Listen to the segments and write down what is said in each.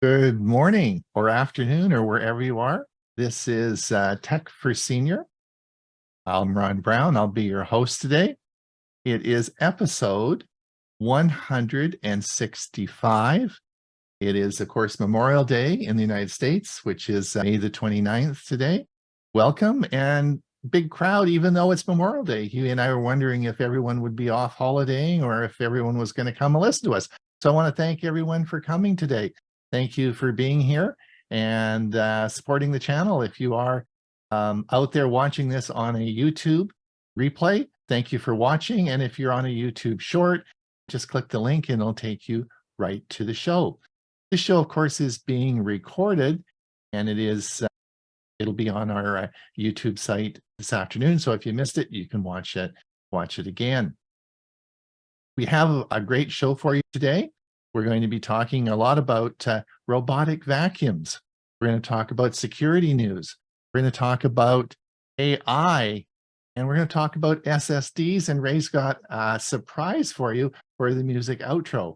Good morning or afternoon or wherever you are. This is Tech for Senior. I'm Ron Brown. I'll be your host today. It is episode 165. It is, of course, Memorial Day in the United States, which is May the 29th today. Welcome and big crowd, even though it's Memorial Day. Huey and I were wondering if everyone would be off holidaying or if everyone was going to come and listen to us. So I want to thank everyone for coming today. Thank you for being here and supporting the channel. If you are out there watching this on a YouTube replay, thank you for watching. And if you're on a YouTube short, just click the link and it'll take you right to the show. This show, of course, is being recorded and it'll be on our YouTube site this afternoon. So if you missed it, you can watch it again. We have a great show for you today. We're going to be talking a lot about robotic vacuums. We're going to talk about security news. We're going to talk about AI, and we're going to talk about SSDs. And Ray's got a surprise for you for the music outro.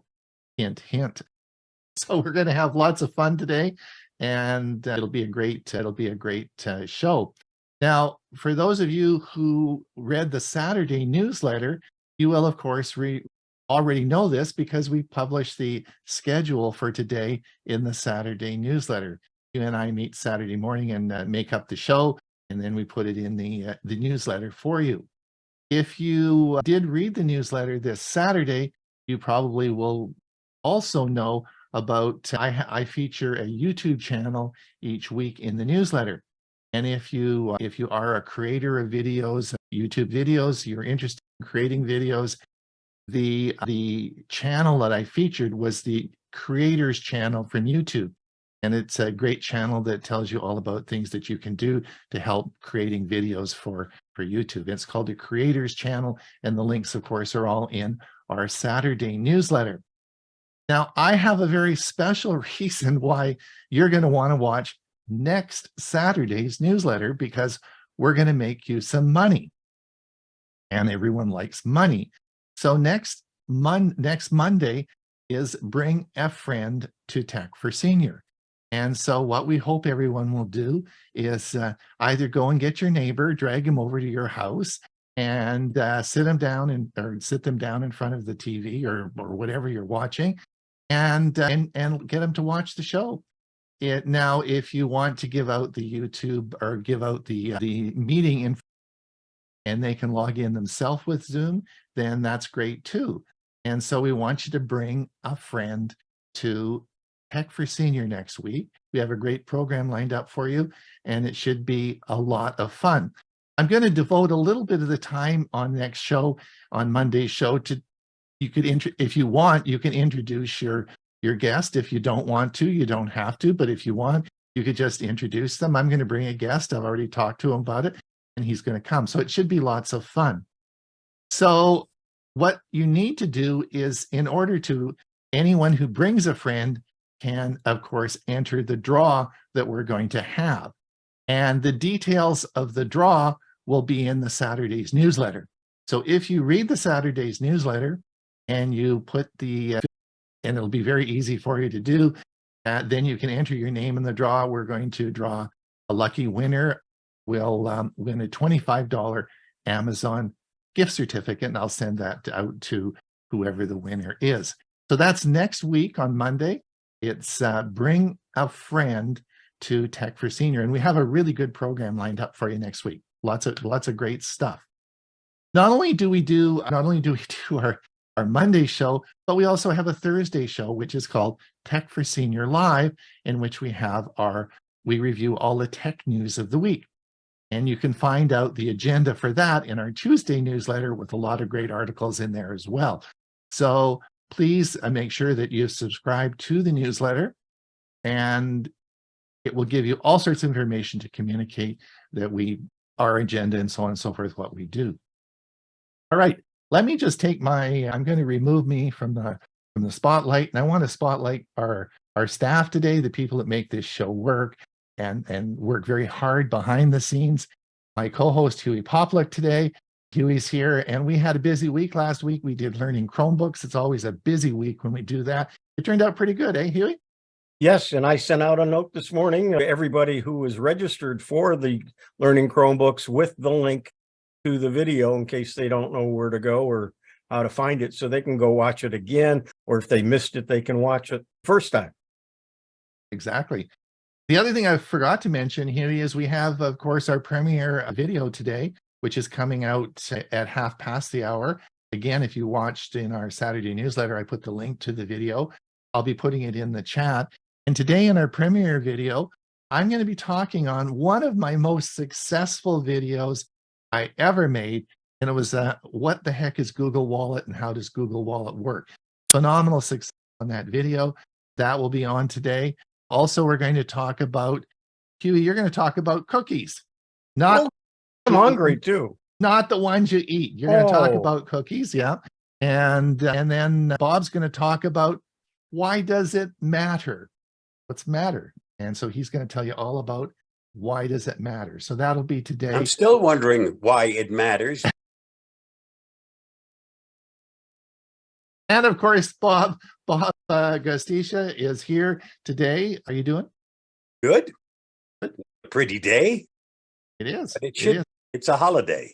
Hint, hint. So we're going to have lots of fun today, and it'll be a great show. Now, for those of you who read the Saturday newsletter, you will, of course, already know this because we publish the schedule for today in the Saturday newsletter. You and I meet Saturday morning and make up the show, and then we put it in the newsletter for you. If you did read the newsletter this Saturday, you probably will also know about I feature a YouTube channel each week in the newsletter. And if you are a creator of videos, YouTube videos, you're interested in creating videos, the channel that I featured was the creators channel from YouTube. And it's a great channel that tells you all about things that you can do to help creating videos for YouTube. It's called the creators channel. And the links, of course, are all in our Saturday newsletter. Now, I have a very special reason why you're going to want to watch next Saturday's newsletter, because we're going to make you some money. And everyone likes money. So next Monday is Bring a Friend to Tech for Senior. And so what we hope everyone will do is either go and get your neighbor, drag him over to your house, and sit them down in front of the TV or whatever you're watching, and get them to watch the show. Now, if you want to give out the YouTube or give out the meeting info, and they can log in themselves with Zoom, then that's great too. And so we want you to bring a friend to Tech for Senior next week. We have a great program lined up for you, and it should be a lot of fun. I'm going to devote a little bit of the time on next show, on Monday's show, to if you want, you can introduce your guest. If you don't want to, you don't have to, but if you want, you could just introduce them. I'm going to bring a guest. I've already talked to him about it, and he's going to come. So it should be lots of fun. So what you need to do is, in order to, anyone who brings a friend can, of course, enter the draw that we're going to have. And the details of the draw will be in the Saturday's newsletter. So if you read the Saturday's newsletter and you put and it'll be very easy for you to do, then you can enter your name in the draw. We're going to draw a lucky winner. Will win a $25 Amazon gift certificate, and I'll send that out to whoever the winner is. So that's next week on Monday. It's Bring a Friend to Tech for Senior, and we have a really good program lined up for you next week. Lots of great stuff. Not only do we do our Monday show, but we also have a Thursday show, which is called Tech for Senior Live, in which we review all the tech news of the week. And you can find out the agenda for that in our Tuesday newsletter, with a lot of great articles in there as well. So please make sure that you subscribe to the newsletter, and it will give you all sorts of information to communicate our agenda and so on and so forth, what we do. All right, let me just take I'm going to remove me from the spotlight, and I want to spotlight our staff today, the people that make this show work and work very hard behind the scenes. My co-host Huey Poplik today. Huey's here, and we had a busy week last week. We did learning Chromebooks. It's always a busy week when we do that. It turned out pretty good, eh, Huey? Yes, and I sent out a note this morning to everybody who is registered for the Learning Chromebooks with the link to the video in case they don't know where to go or how to find it, so they can go watch it again, or if they missed it, they can watch it first time. Exactly. The other thing I forgot to mention here is we have, of course, our premiere video today, which is coming out at hour. Again, if you watched in our Saturday newsletter, I put the link to the video. I'll be putting it in the chat. And today in our premiere video, I'm going to be talking on one of my most successful videos I ever made. And it was what the heck is Google Wallet and how does Google Wallet work? Phenomenal success on that video. That will be on today. Also, we're going to talk about, Huey, you're going to talk about cookies. I'm hungry too. Not the ones you eat. You're going to talk about cookies, yeah. And then Bob's going to talk about why does it matter? What's matter? And so he's going to tell you all about why does it matter. So that'll be today. I'm still wondering why it matters. And of course, Bob Gostisha is here today. How are you doing? Good. Pretty day. It is. But it's a holiday.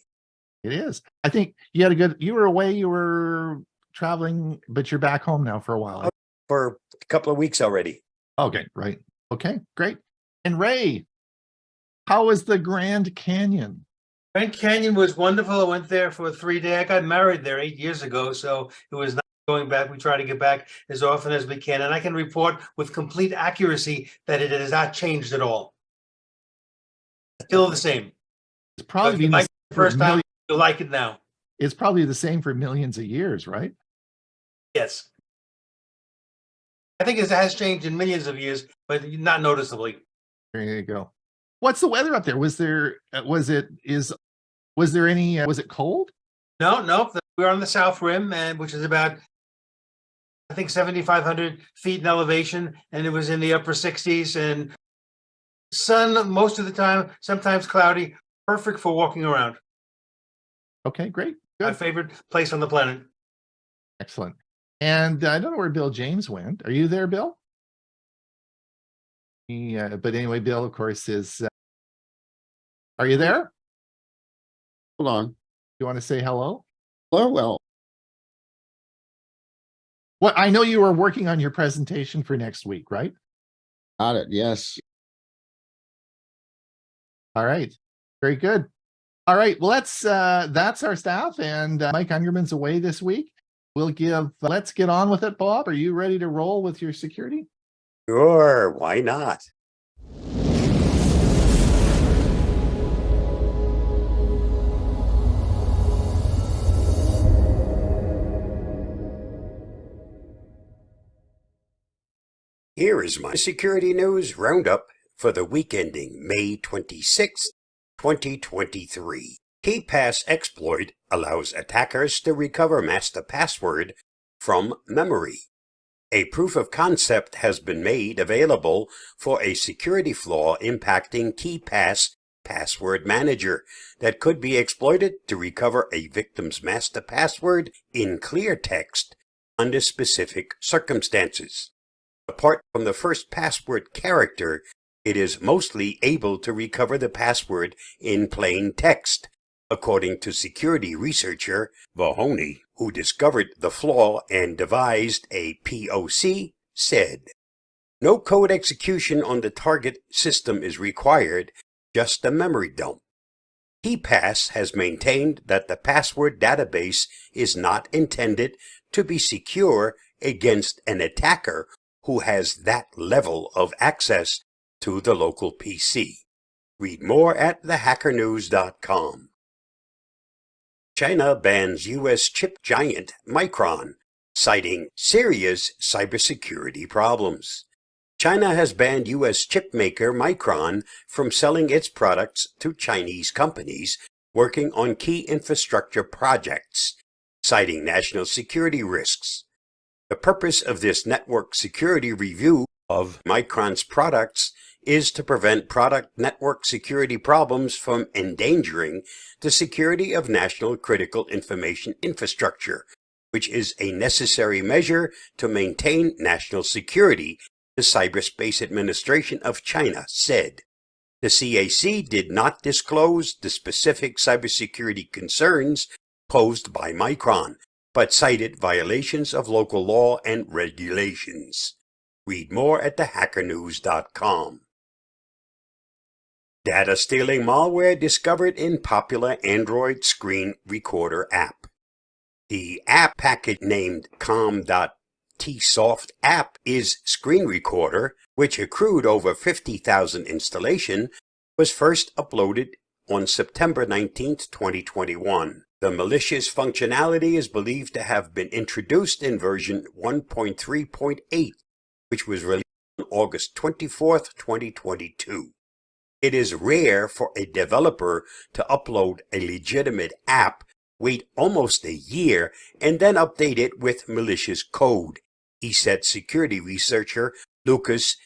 It is. I think you had you were away, you were traveling, but you're back home now for a while. For a couple of weeks already. Okay, right. Okay, great. And Ray, how was the Grand Canyon? Grand Canyon was wonderful. I went there for a 3-day. I got married there 8 years ago, so it was not going back. We try to get back as often as we can, and I can report with complete accuracy that it has not changed at all. Still the same. It's probably the first time. You like it now. It's probably the same for millions of years, right? Yes. I think it has changed in millions of years, but not noticeably. There you go. What's the weather up there? Was there any, was it cold? No. We're on the South Rim, which is about, I think, 7,500 feet in elevation, and it was in the upper 60s, and sun most of the time, sometimes cloudy, perfect for walking around. Okay, great. Good. My favorite place on the planet. Excellent. And I don't know where Bill James went. Are you there, Bill? But anyway, Bill, of course, is. Are you there? Hold on. You want to say hello? Hello, well. Well, I know you were working on your presentation for next week, right? Got it. Yes. All right. Very good. All right. Well, that's our staff, and Mike Ungerman's away this week. Let's get on with it, Bob. Are you ready to roll with your security? Sure, why not? Here is my security news roundup for the week ending May 26, 2023. KeyPass exploit allows attackers to recover master password from memory. A proof of concept has been made available for a security flaw impacting KeyPass password manager that could be exploited to recover a victim's master password in clear text under specific circumstances. Apart from the first password character, it is mostly able to recover the password in plain text, according to security researcher Mahoney, who discovered the flaw and devised a POC, said, "No code execution on the target system is required, just a memory dump." KeyPass has maintained that the password database is not intended to be secure against an attacker who has that level of access to the local PC. Read more at thehackernews.com. China bans U.S. chip giant Micron, citing serious cybersecurity problems. China has banned U.S. chip maker Micron from selling its products to Chinese companies working on key infrastructure projects, citing national security risks. The purpose of this network security review of Micron's products is to prevent product network security problems from endangering the security of national critical information infrastructure, which is a necessary measure to maintain national security the Cyberspace Administration of China said. The CAC did not disclose the specific cybersecurity concerns posed by Micron, but cited violations of local law and regulations. Read more at thehackernews.com. Data stealing malware discovered in popular Android screen recorder app. The app package named com.tsoft app is screen recorder, which accrued over 50,000 installation, was first uploaded on September 19, 2021. The malicious functionality is believed to have been introduced in version 1.3.8, which was released on August 24, 2022. It is rare for a developer to upload a legitimate app, wait almost a year, and then update it with malicious code, ESET security researcher Lucas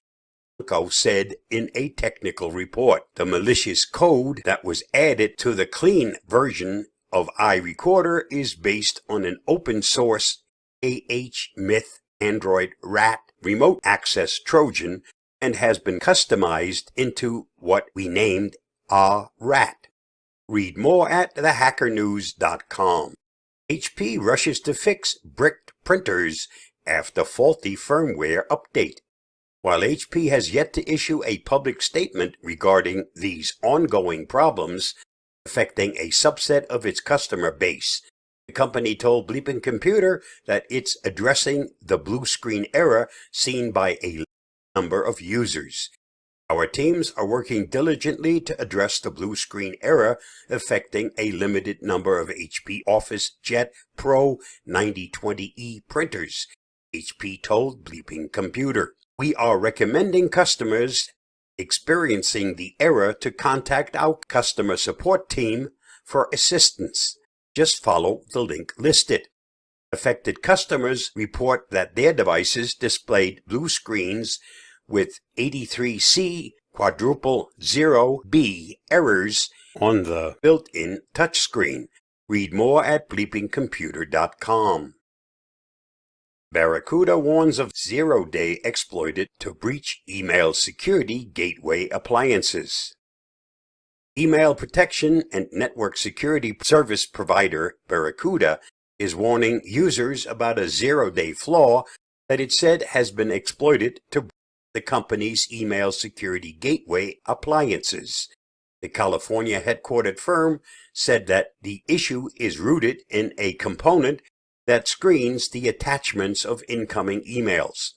said in a technical report. The malicious code that was added to the clean version of iRecorder is based on an open source ℏ/℧ Android RAT remote access Trojan and has been customized into what we named ℝRAT. Read more at thehackernews.com. HP rushes to fix bricked printers after faulty firmware update. While HP has yet to issue a public statement regarding these ongoing problems affecting a subset of its customer base, the company told Bleeping Computer that it's addressing the blue screen error seen by a number of users. Our teams are working diligently to address the blue screen error affecting a limited number of HP Office Jet Pro 9020E printers, HP told Bleeping Computer. We are recommending customers experiencing the error to contact our customer support team for assistance. Just follow the link listed. Affected customers report that their devices displayed blue screens with 83C*00B errors on the built-in touchscreen. Read more at bleepingcomputer.com. Barracuda warns of zero-day exploited to breach email security gateway appliances. Email protection and network security service provider Barracuda is warning users about a zero-day flaw that it said has been exploited to breach the company's email security gateway appliances. The California headquartered firm said that the issue is rooted in a component that screens the attachments of incoming emails.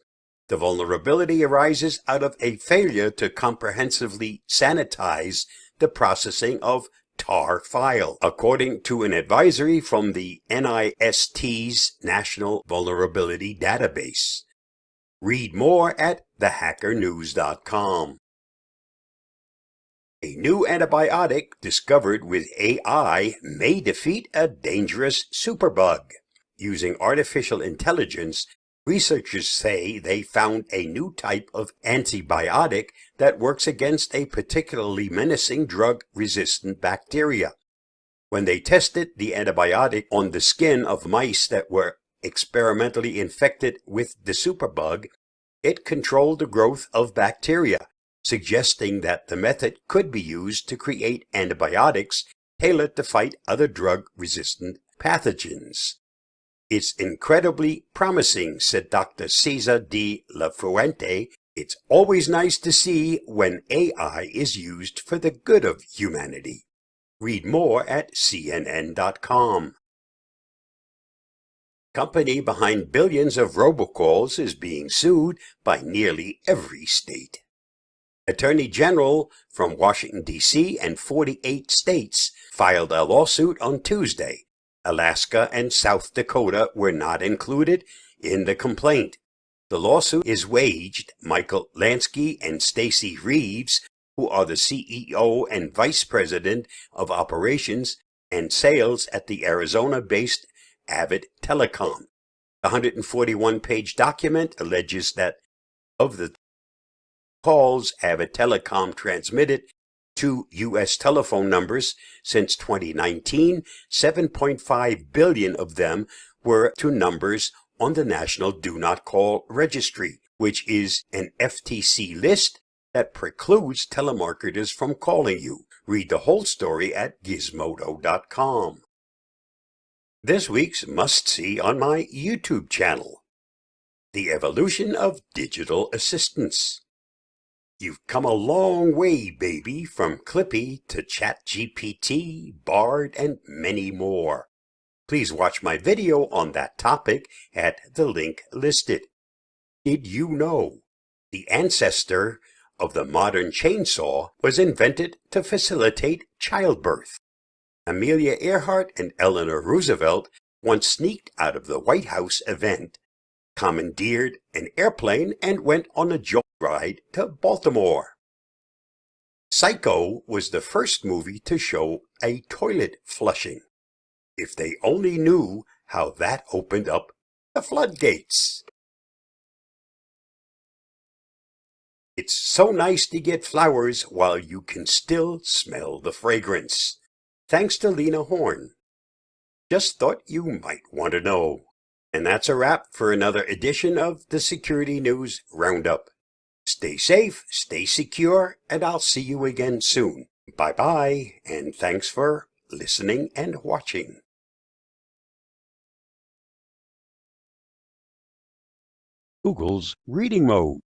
The vulnerability arises out of a failure to comprehensively sanitize the processing of tar file, according to an advisory from the NIST's National Vulnerability Database. Read more at thehackernews.com. A new antibiotic discovered with AI may defeat a dangerous superbug. Using artificial intelligence, researchers say they found a new type of antibiotic that works against a particularly menacing drug-resistant bacteria. When they tested the antibiotic on the skin of mice that were experimentally infected with the superbug, it controlled the growth of bacteria, suggesting that the method could be used to create antibiotics tailored to fight other drug-resistant pathogens. It's incredibly promising, said Dr. Cesar de la Fuente. It's always nice to see when AI is used for the good of humanity. Read more at CNN.com. Company behind billions of robocalls is being sued by nearly every state. Attorney General from Washington, D.C. and 48 states filed a lawsuit on Tuesday. Alaska and South Dakota were not included in the complaint. The lawsuit is waged Michael Lansky and Stacy Reeves, who are the CEO and Vice President of Operations and Sales at the Arizona-based Avid Telecom. The 141-page document alleges that of the calls Avid Telecom transmitted to U.S. telephone numbers since 2019, 7.5 billion of them were to numbers on the National Do Not Call Registry, which is an FTC list that precludes telemarketers from calling you. Read the whole story at gizmodo.com. This week's must-see on my YouTube channel: the evolution of digital assistants. You've come a long way, baby, from Clippy to ChatGPT, Bard, and many more. Please watch my video on that topic at the link listed. Did you know the ancestor of the modern chainsaw was invented to facilitate childbirth? Amelia Earhart and Eleanor Roosevelt once sneaked out of the White House event, commandeered an airplane, and went on a joyride to Baltimore. Psycho was the first movie to show a toilet flushing. If they only knew how that opened up the floodgates. It's so nice to get flowers while you can still smell the fragrance. Thanks to Lena Horne. Just thought you might want to know. And that's a wrap for another edition of the Security News Roundup. Stay safe, stay secure, and I'll see you again soon. Bye-bye, and thanks for listening and watching. Google's reading mode,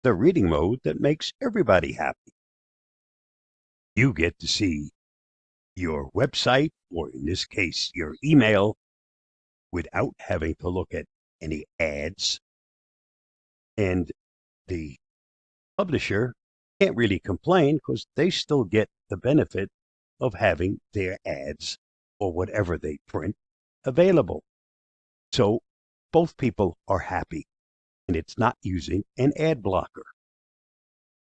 the reading mode that makes everybody happy. You get to see your website, or in this case, your email, without having to look at any ads. And the publisher can't really complain because they still get the benefit of having their ads or whatever they print available. So both people are happy, and it's not using an ad blocker.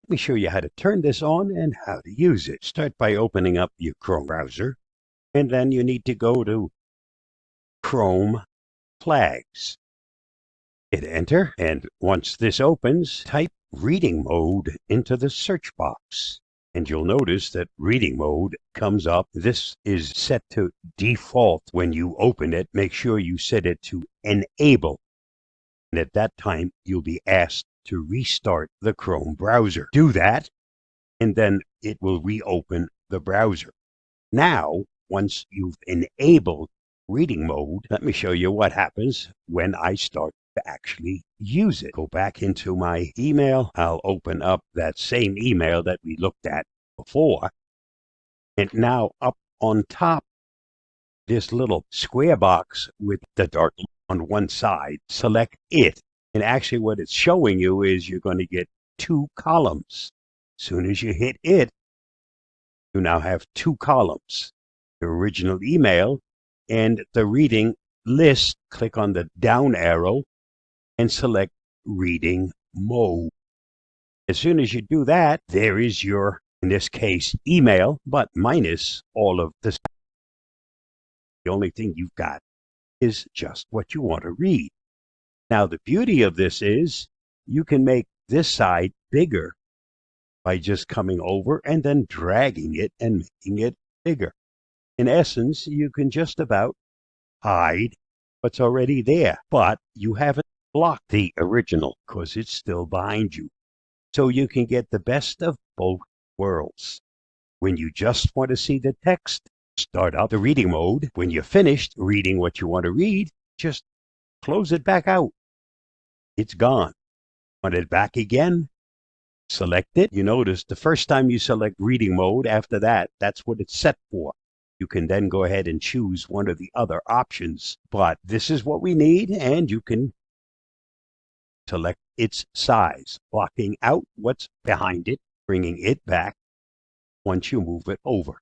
Let me show you how to turn this on and how to use it. Start by opening up your Chrome browser, and then you need to go to Chrome flags. Hit enter, and once this opens, type reading mode into the search box. And you'll notice that reading mode comes up. This is set to default when you open it. Make sure you set it to enable. And at that time, you'll be asked to restart the Chrome browser. Do that, and then it will reopen the browser. Now, once you've enabled reading mode, let me show you what happens when I start to actually use it. Go back into my email. I'll open up that same email that we looked at before. And now up on top, this little square box with the dark on one side, select it. And actually what it's showing you is you're going to get two columns. As soon as you hit it, you now have two columns. The original email and the reading list. Click on the down arrow and select reading mode. As soon as you do that, there is your, in this case, email, but minus all of the stuff. The only thing you've got is just what you want to read. Now, the beauty of this is you can make this side bigger by just coming over and then dragging it and making it bigger. In essence, you can just about hide what's already there, but you haven't blocked the original because it's still behind you. So you can get the best of both worlds. When you just want to see the text, start up the reading mode. When you're finished reading what you want to read, just close it back out. It's gone. Want it back again? Select it. You notice the first time you select reading mode, after that, that's what it's set for. You can then go ahead and choose one of the other options. But this is what we need, and you can select its size, blocking out what's behind it, bringing it back once you move it over.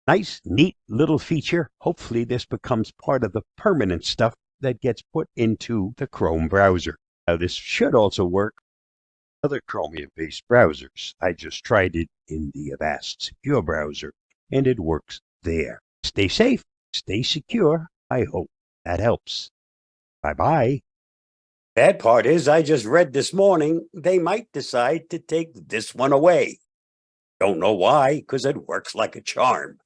Nice, neat little feature. Hopefully this becomes part of the permanent stuff that gets put into the Chrome browser. Now this should also work with other Chromium-based browsers. I just tried it in the Avast Secure browser, and it works there. Stay safe, stay secure. I hope that helps. Bye-bye. Bad part is I just read this morning they might decide to take this one away. Don't know why, because it works like a charm.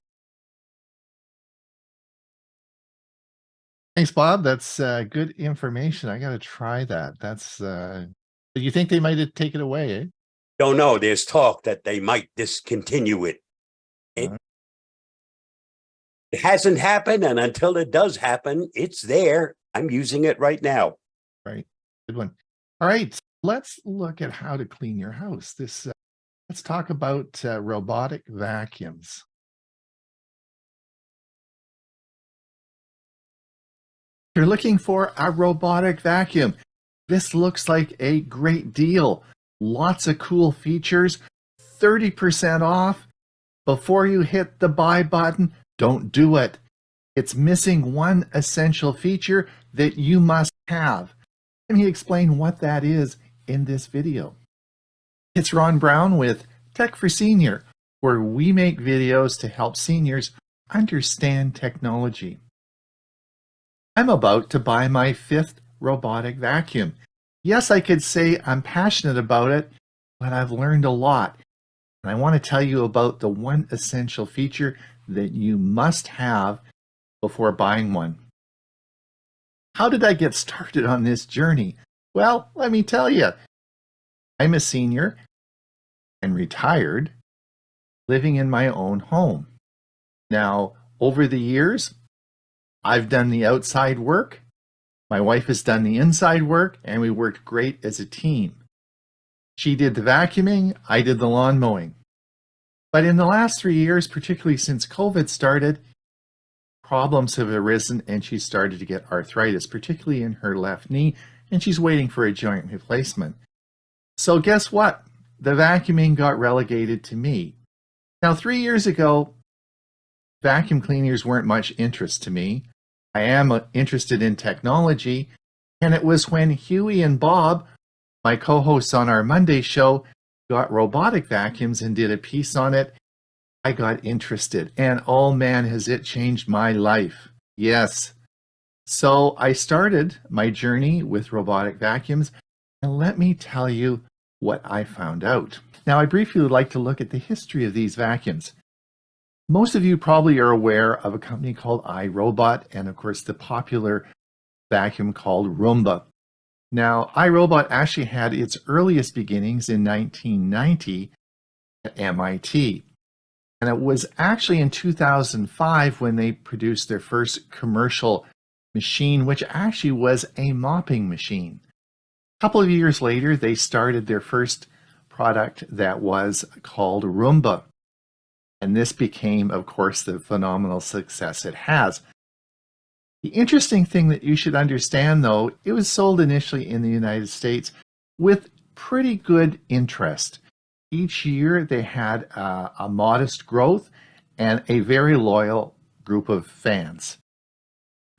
Thanks, Bob. That's good information. I got to try that. That's, you think they might take it away, eh? Don't know. There's talk that they might discontinue it. It hasn't happened, and until it does happen, it's there. I'm using it right now. Right. Good one. All right. Let's look at how to clean your house. Let's talk about robotic vacuums. If you're looking for a robotic vacuum, this looks like a great deal. Lots of cool features, 30% off. Before you hit the buy button, don't do it. It's missing one essential feature that you must have. Let me explain what that is in this video. It's Ron Brown with Tech for Senior, where we make videos to help seniors understand technology. I'm about to buy my 5th robotic vacuum. Yes, I could say I'm passionate about it, but I've learned a lot. And I want to tell you about the one essential feature that you must have before buying one. How did I get started on this journey? Well, let me tell you. I'm a senior and retired, living in my own home. Now, over the years, I've done the outside work, my wife has done the inside work, and we worked great as a team. She did the vacuuming, I did the lawn mowing. But in the last 3 years, particularly since COVID started, problems have arisen and she started to get arthritis, particularly in her left knee, and she's waiting for a joint replacement. So guess what? The vacuuming got relegated to me. Now, 3 years ago, vacuum cleaners weren't much interest to me. I am interested in technology, and it was when Huey and Bob, my co-hosts on our Monday show, got robotic vacuums and did a piece on it, I got interested, and oh man, has it changed my life. Yes. So I started my journey with robotic vacuums, and let me tell you what I found out. Now, I briefly would like to look at the history of these vacuums. Most of you probably are aware of a company called iRobot, and of course the popular vacuum called Roomba. Now, iRobot actually had its earliest beginnings in 1990 at MIT. And it was actually in 2005 when they produced their first commercial machine, which actually was a mopping machine. A couple of years later, they started their first product that was called Roomba. And this became, of course, the phenomenal success it has. The interesting thing that you should understand, though, it was sold initially in the United States with pretty good interest. Each year they had a modest growth and a very loyal group of fans.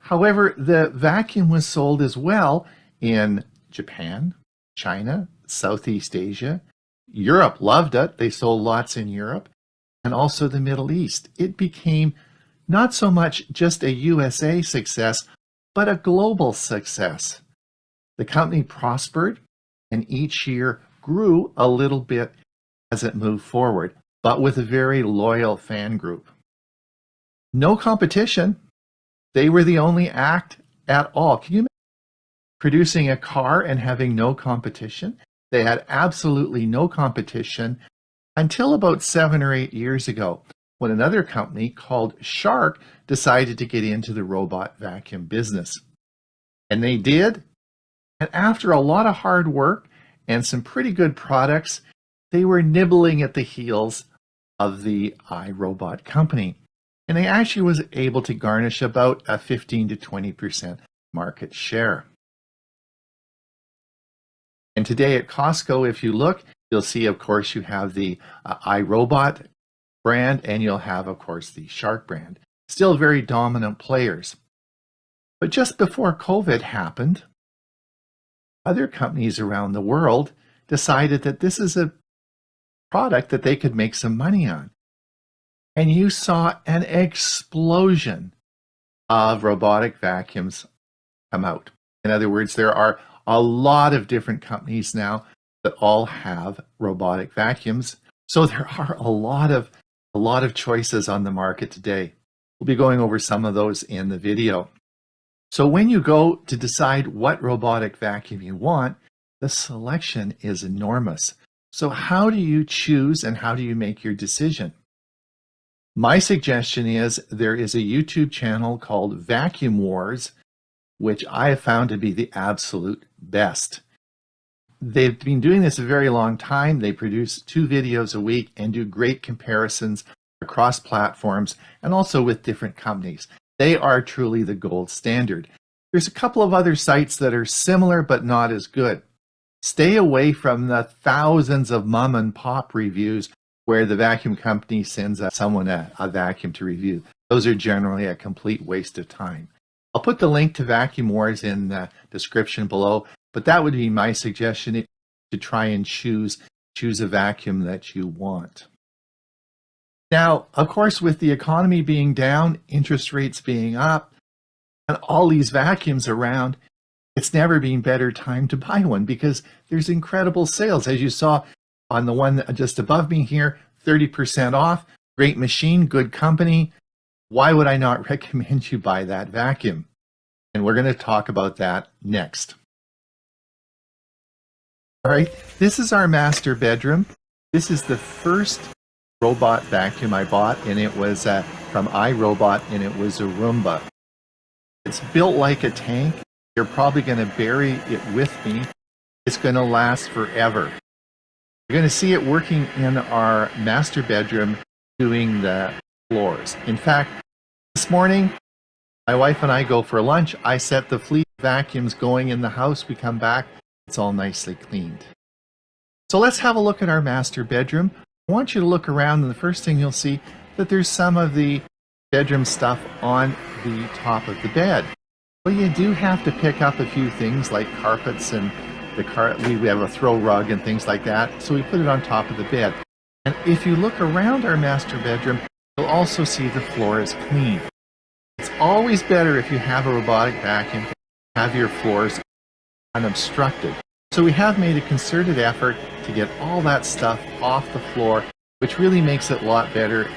However, the vacuum was sold as well in Japan, China, Southeast Asia. Europe loved it. They sold lots in Europe, and also the Middle East. It became not so much just a USA success, but a global success. The company prospered and each year grew a little bit as it moved forward, but with a very loyal fan group. No competition. They were the only act at all. Can you imagine producing a car and having no competition? They had absolutely no competition until about 7 or 8 years ago, when another company called Shark decided to get into the robot vacuum business. And they did. And after a lot of hard work and some pretty good products, they were nibbling at the heels of the iRobot company. And they actually was able to garnish about a 15 to 20% market share. And today at Costco, if you look, you'll see, of course, you have the iRobot brand, and you'll have, of course, the Shark brand. Still very dominant players. But just before COVID happened, other companies around the world decided that this is a product that they could make some money on. And you saw an explosion of robotic vacuums come out. In other words, there are a lot of different companies now that all have robotic vacuums. So there are a lot of choices on the market today. We'll be going over some of those in the video. So when you go to decide what robotic vacuum you want, the selection is enormous. So how do you choose and how do you make your decision? My suggestion is there is a YouTube channel called Vacuum Wars, which I have found to be the absolute best. They've been doing this a very long time. They produce 2 videos a week and do great comparisons across platforms and also with different companies. They are truly the gold standard. There's a couple of other sites that are similar but not as good. Stay away from the thousands of mom and pop reviews where the vacuum company sends someone a vacuum to review. Those are generally a complete waste of time. I'll put the link to Vacuum Wars in the description below, but that would be my suggestion to try and choose a vacuum that you want. Now, of course, with the economy being down, interest rates being up, and all these vacuums around, it's never been better time to buy one because there's incredible sales. As you saw on the one just above me here, 30% off, great machine, good company. Why would I not recommend you buy that vacuum? And we're going to talk about that next. All right, this is our master bedroom. This is the first robot vacuum I bought, and it was from iRobot, and it was a Roomba. It's built like a tank. You're probably going to bury it with me. It's going to last forever. You're going to see it working in our master bedroom doing the floors. In fact, this morning, my wife and I go for lunch. I set the fleet vacuums going in the house. We come back, it's all nicely cleaned. So let's have a look at our master bedroom. I want you to look around, and the first thing you'll see that there's some of the bedroom stuff on the top of the bed. Well, you do have to pick up a few things like carpets and we have a throw rug and things like that, so we put it on top of the bed. And if you look around our master bedroom, you'll also see the floor is clean. It's always better if you have a robotic vacuum to have your floors unobstructed. So we have made a concerted effort to get all that stuff off the floor, which really makes it a lot better.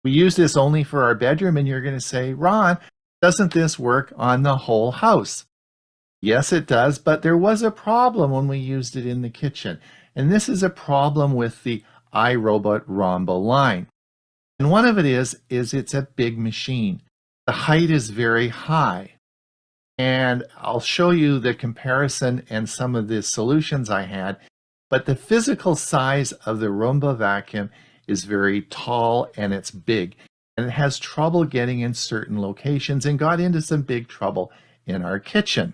We use this only for our bedroom, and you're going to say, Ron, doesn't this work on the whole house? Yes, it does, but there was a problem when we used it in the kitchen. And this is a problem with the iRobot Roomba line. And one of it is it's a big machine. The height is very high. And I'll show you the comparison and some of the solutions I had. But the physical size of the Roomba vacuum is very tall and it's big. And it has trouble getting in certain locations and got into some big trouble in our kitchen.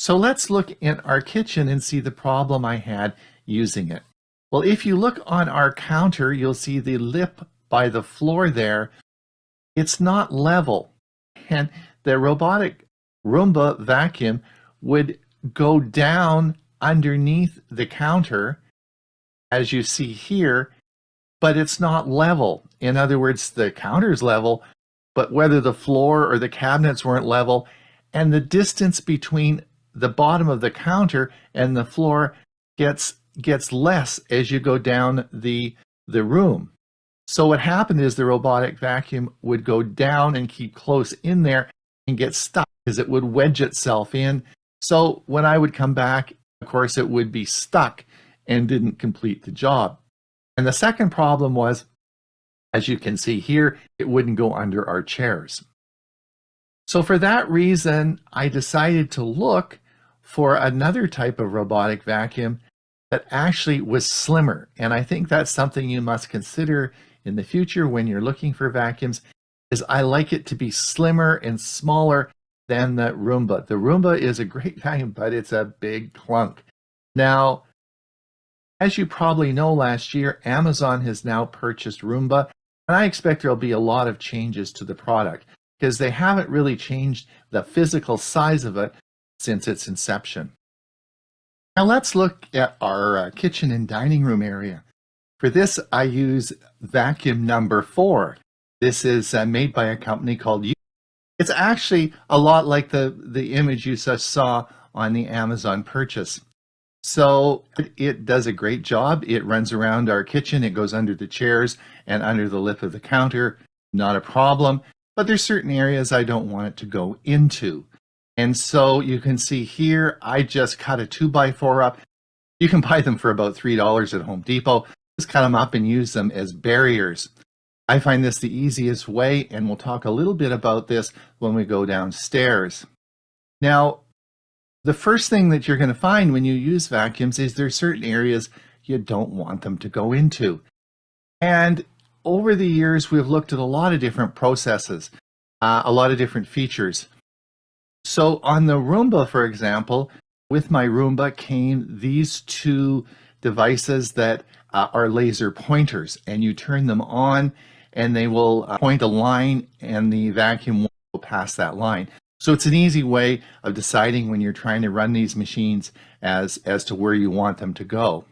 So let's look in our kitchen and see the problem I had using it. Well, if you look on our counter, you'll see the lip by the floor there. It's not level. And the robotic Roomba vacuum would go down underneath the counter, as you see here, but it's not level. In other words, the counter's level, but whether the floor or the cabinets weren't level, and the distance between the bottom of the counter and the floor gets less as you go down the room. So what happened is the robotic vacuum would go down and keep close in there and get stuck because it would wedge itself in. So when I would come back, of course, it would be stuck and didn't complete the job. And the second problem was, as you can see here, it wouldn't go under our chairs. So for that reason, I decided to look for another type of robotic vacuum that actually was slimmer. And I think that's something you must consider in the future when you're looking for vacuums, is I like it to be slimmer and smaller than the Roomba. The Roomba is a great vacuum, but it's a big clunk. Now, as you probably know, last year, Amazon has now purchased Roomba, and I expect there'll be a lot of changes to the product because they haven't really changed the physical size of it since its inception. Now let's look at our kitchen and dining room area. For this, I use vacuum number 4. This is made by a company called Hewie. It's actually a lot like the image you just saw on the Amazon purchase. So it does a great job. It runs around our kitchen. It goes under the chairs and under the lip of the counter. Not a problem. but there's certain areas I don't want it to go into. And so you can see here, I just cut a 2x4 up. You can buy them for about $3 at Home Depot. Just cut them up and use them as barriers. I find this the easiest way, and we'll talk a little bit about this when we go downstairs. Now, the first thing that you're going to find when you use vacuums is there's certain areas you don't want them to go into. And over the years, we've looked at a lot of different processes, a lot of different features. So on the Roomba, for example, with my Roomba came these two devices that are laser pointers, and you turn them on and they will point a line and the vacuum will go past that line. So it's an easy way of deciding when you're trying to run these machines as to where you want them to go.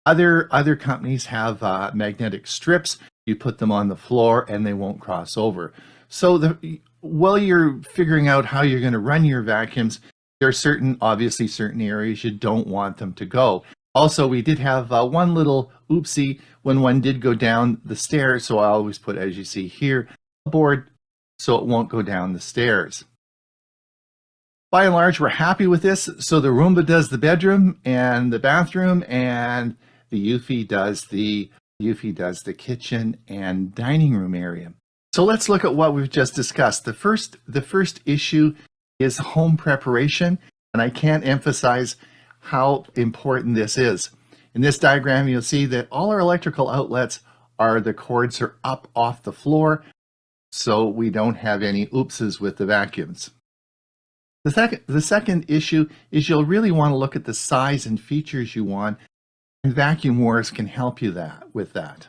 Other companies have magnetic strips. You put them on the floor and they won't cross over. So while you're figuring out how you're going to run your vacuums, there are obviously certain areas you don't want them to go. Also, we did have one little oopsie when one did go down the stairs. So I always put, as you see here, a board so it won't go down the stairs. By and large, we're happy with this. So the Roomba does the bedroom and the bathroom, and the Eufy does the kitchen and dining room area. So let's look at what we've just discussed. The first issue is home preparation, and I can't emphasize how important this is. In this diagram, you'll see that all our electrical outlets the cords are up off the floor, so we don't have any oopses with the vacuums. The second issue is you'll really want to look at the size and features you want, and Vacuum Wars can help you with that.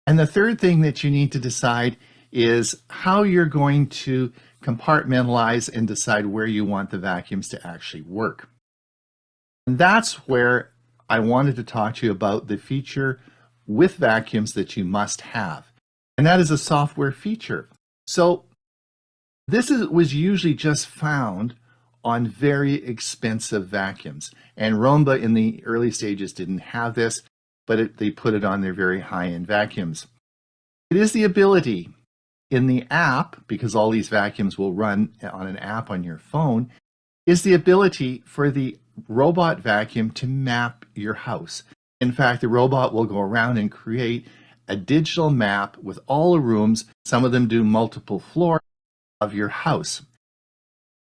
And the third thing that you need to decide is how you're going to compartmentalize and decide where you want the vacuums to actually work. And that's where I wanted to talk to you about the feature with vacuums that you must have. And that is a software feature. So this was usually just found on very expensive vacuums. And Roomba in the early stages didn't have this, but they put it on their very high-end vacuums. It is the ability in the app, because all these vacuums will run on an app on your phone, is the ability for the robot vacuum to map your house. In fact, the robot will go around and create a digital map with all the rooms. Some of them do multiple floors of your house.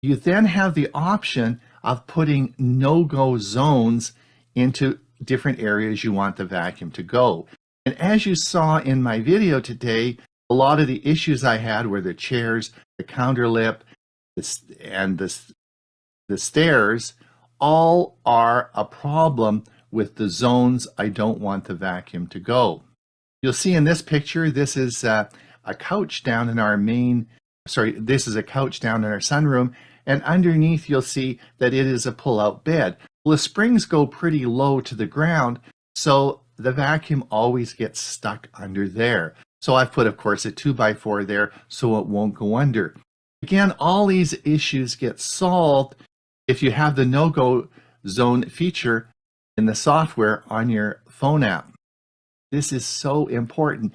You then have the option of putting no-go zones into different areas you want the vacuum to go. And as you saw in my video today, a lot of the issues I had were the chairs, the counter lip, and the stairs all are a problem with the zones I don't want the vacuum to go. You'll see in this picture, this is a couch down in our this is a couch down in our sunroom, and underneath you'll see that it is a pull-out bed. Well, the springs go pretty low to the ground, so the vacuum always gets stuck under there. So I've put, of course, a 2x4 there so it won't go under. Again, all these issues get solved if you have the no-go zone feature in the software on your phone app. This is so important.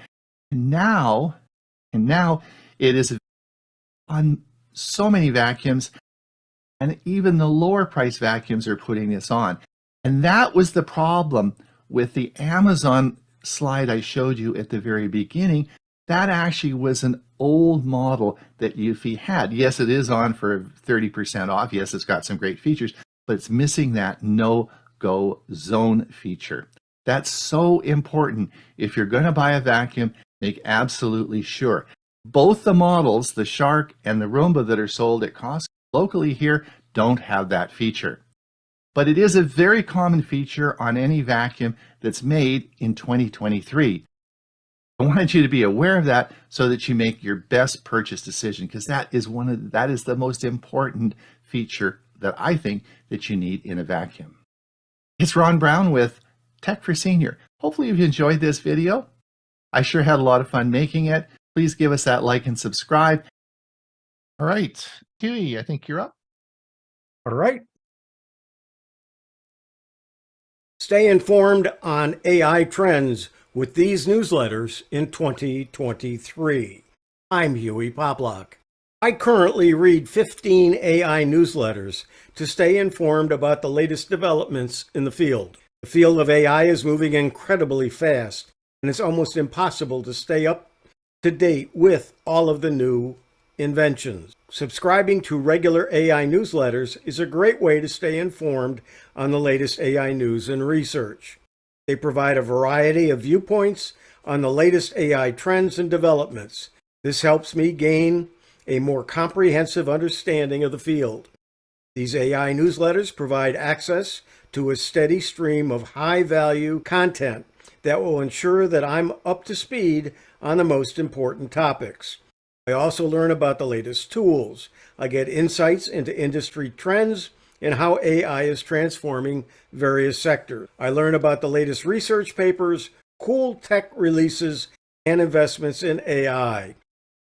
And now it is on so many vacuums, and even the lower price vacuums are putting this on. And that was the problem with the Amazon slide I showed you at the very beginning. That actually was an old model that Eufy had. Yes, it is on for 30% off. Yes, it's got some great features, but it's missing that no-go zone feature. That's so important. If you're going to buy a vacuum, make absolutely sure. Both the models, the Shark and the Roomba that are sold at Costco locally here, don't have that feature. But it is a very common feature on any vacuum that's made in 2023. I wanted you to be aware of that so that you make your best purchase decision, because that is the most important feature that I think that you need in a vacuum. It's Ron Brown with Tech for Senior. Hopefully you've enjoyed this video. I sure had a lot of fun making it. Please give us that like and subscribe. All right, Huey, I think you're up. All right. Stay informed on AI trends with these newsletters in 2023. I'm ℍ𝕬𝕠𝕠𝕝. I currently read 15 AI newsletters to stay informed about the latest developments in the field. The field of AI is moving incredibly fast, and it's almost impossible to stay up to date with all of the new inventions. Subscribing to regular AI newsletters is a great way to stay informed on the latest AI news and research. They provide a variety of viewpoints on the latest AI trends and developments. This helps me gain a more comprehensive understanding of the field. These AI newsletters provide access to a steady stream of high-value content that will ensure that I'm up to speed on the most important topics. I also learn about the latest tools. I get insights into industry trends and how AI is transforming various sectors. I learn about the latest research papers, cool tech releases, and investments in AI.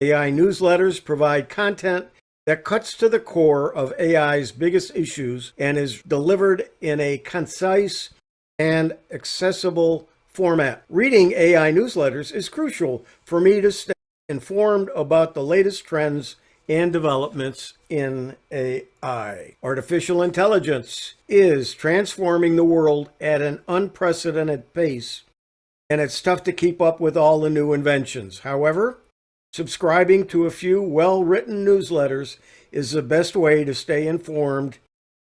AI newsletters provide content that cuts to the core of AI's biggest issues and is delivered in a concise and accessible format. Reading AI newsletters is crucial for me to stay informed about the latest trends and developments in AI. Artificial intelligence is transforming the world at an unprecedented pace, and it's tough to keep up with all the new inventions. However, subscribing to a few well-written newsletters is the best way to stay informed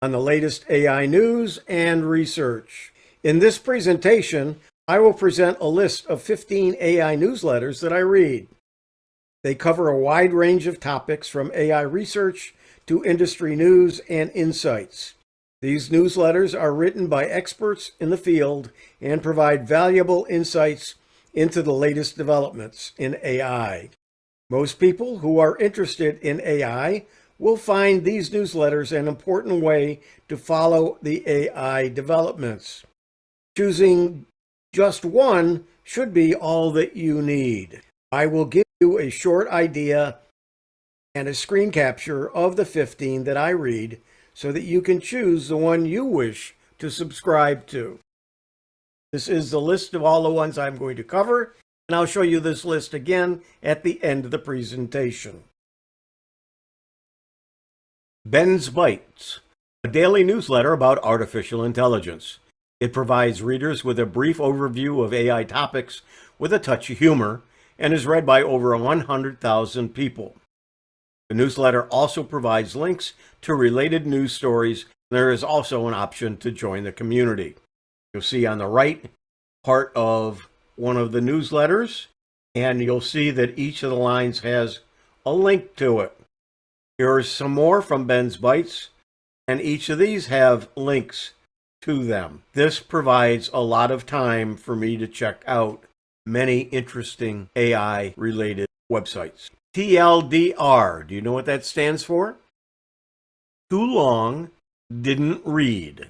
on the latest AI news and research. In this presentation, I will present a list of 15 AI newsletters that I read. They cover a wide range of topics from AI research to industry news and insights. These newsletters are written by experts in the field and provide valuable insights into the latest developments in AI. Most people who are interested in AI will find these newsletters an important way to follow the AI developments. Choosing just one should be all that you need. I will give you a short idea and a screen capture of the 15 that I read so that you can choose the one you wish to subscribe to. This is the list of all the ones I'm going to cover, and I'll show you this list again at the end of the presentation. Ben's Bites, a daily newsletter about artificial intelligence. It provides readers with a brief overview of AI topics with a touch of humor and is read by over 100,000 people. The newsletter also provides links to related news stories. There is also an option to join the community. You'll see on the right part of one of the newsletters, and you'll see that each of the lines has a link to it. Here are some more from Ben's Bites, and each of these have links to them. This provides a lot of time for me to check out many interesting AI-related websites. TLDR, do you know what that stands for? Too long, didn't read.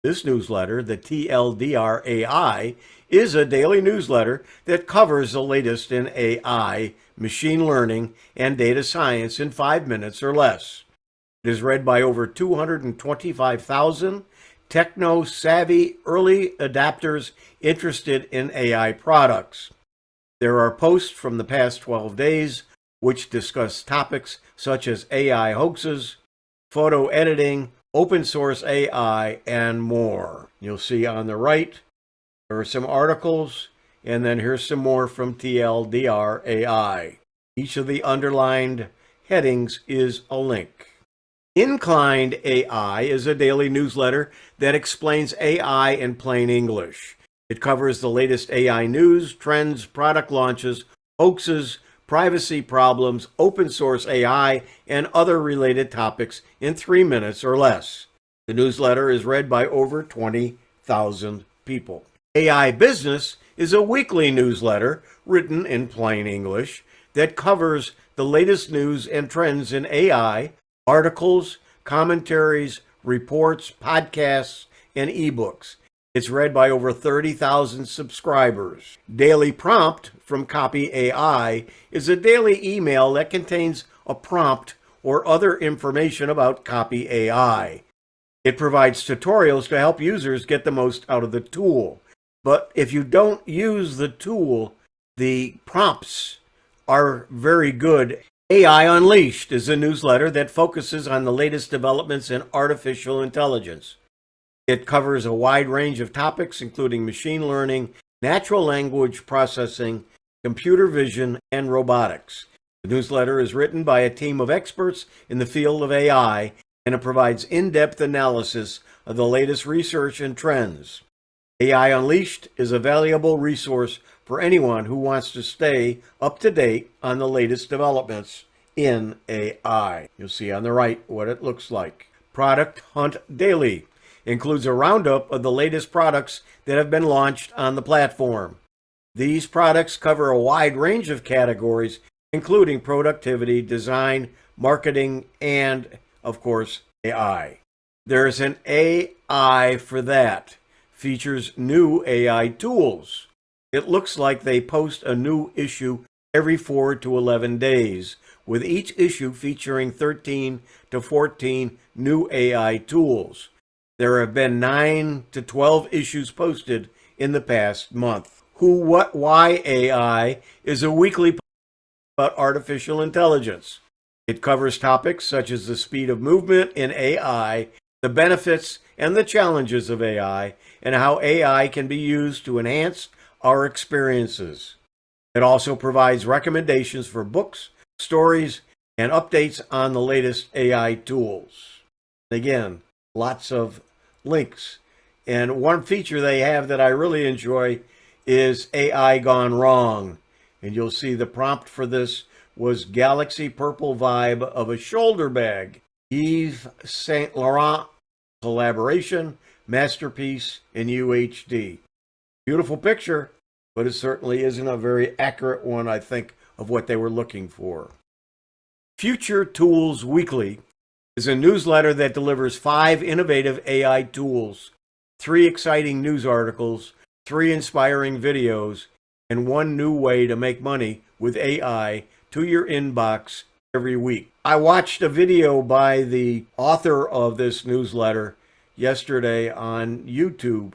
This newsletter, the TLDR AI, is a daily newsletter that covers the latest in AI, machine learning, and data science in 5 minutes or less. It is read by over 225,000 techno-savvy early adapters interested in AI products. There are posts from the past 12 days which discuss topics such as AI hoaxes, photo editing, open source AI, and more. You'll see on the right, there are some articles, and then here's some more from TLDR AI. Each of the underlined headings is a link. Inclined AI is a daily newsletter that explains AI in plain English. It covers the latest AI news, trends, product launches, hoaxes, privacy problems, open source AI, and other related topics in 3 minutes or less. The newsletter is read by over 20,000 people. AI Business is a weekly newsletter written in plain English that covers the latest news and trends in AI, articles, commentaries, reports, podcasts, and ebooks. It's read by over 30,000 subscribers. Daily Prompt from Copy AI is a daily email that contains a prompt or other information about Copy AI. It provides tutorials to help users get the most out of the tool. But if you don't use the tool, the prompts are very good. AI Unleashed is a newsletter that focuses on the latest developments in artificial intelligence. It covers a wide range of topics, including machine learning, natural language processing, computer vision, and robotics. The newsletter is written by a team of experts in the field of AI, and it provides in-depth analysis of the latest research and trends. AI Unleashed is a valuable resource for anyone who wants to stay up to date on the latest developments in AI. You'll see on the right what it looks like. Product Hunt Daily includes a roundup of the latest products that have been launched on the platform. These products cover a wide range of categories, including productivity, design, marketing, and, of course, AI. There's an AI for that. Features new AI tools. It looks like they post a new issue every 4 to 11 days, with each issue featuring 13 to 14 new AI tools. There have been 9 to 12 issues posted in the past month. Who, What, Why AI is a weekly post about artificial intelligence. It covers topics such as the speed of movement in AI, the benefits and the challenges of AI, and how AI can be used to enhance our experiences. It also provides recommendations for books, stories, and updates on the latest AI tools. Again, lots of links. And one feature they have that I really enjoy is AI Gone Wrong. And you'll see the prompt for this was Galaxy Purple Vibe of a Shoulder Bag. Yves Saint Laurent collaboration, masterpiece in UHD. Beautiful picture, but it certainly isn't a very accurate one, I think, of what they were looking for. Future Tools Weekly is a newsletter that delivers 5 innovative AI tools, 3 exciting news articles, 3 inspiring videos, and 1 new way to make money with AI to your inbox every week. I watched a video by the author of this newsletter yesterday on YouTube,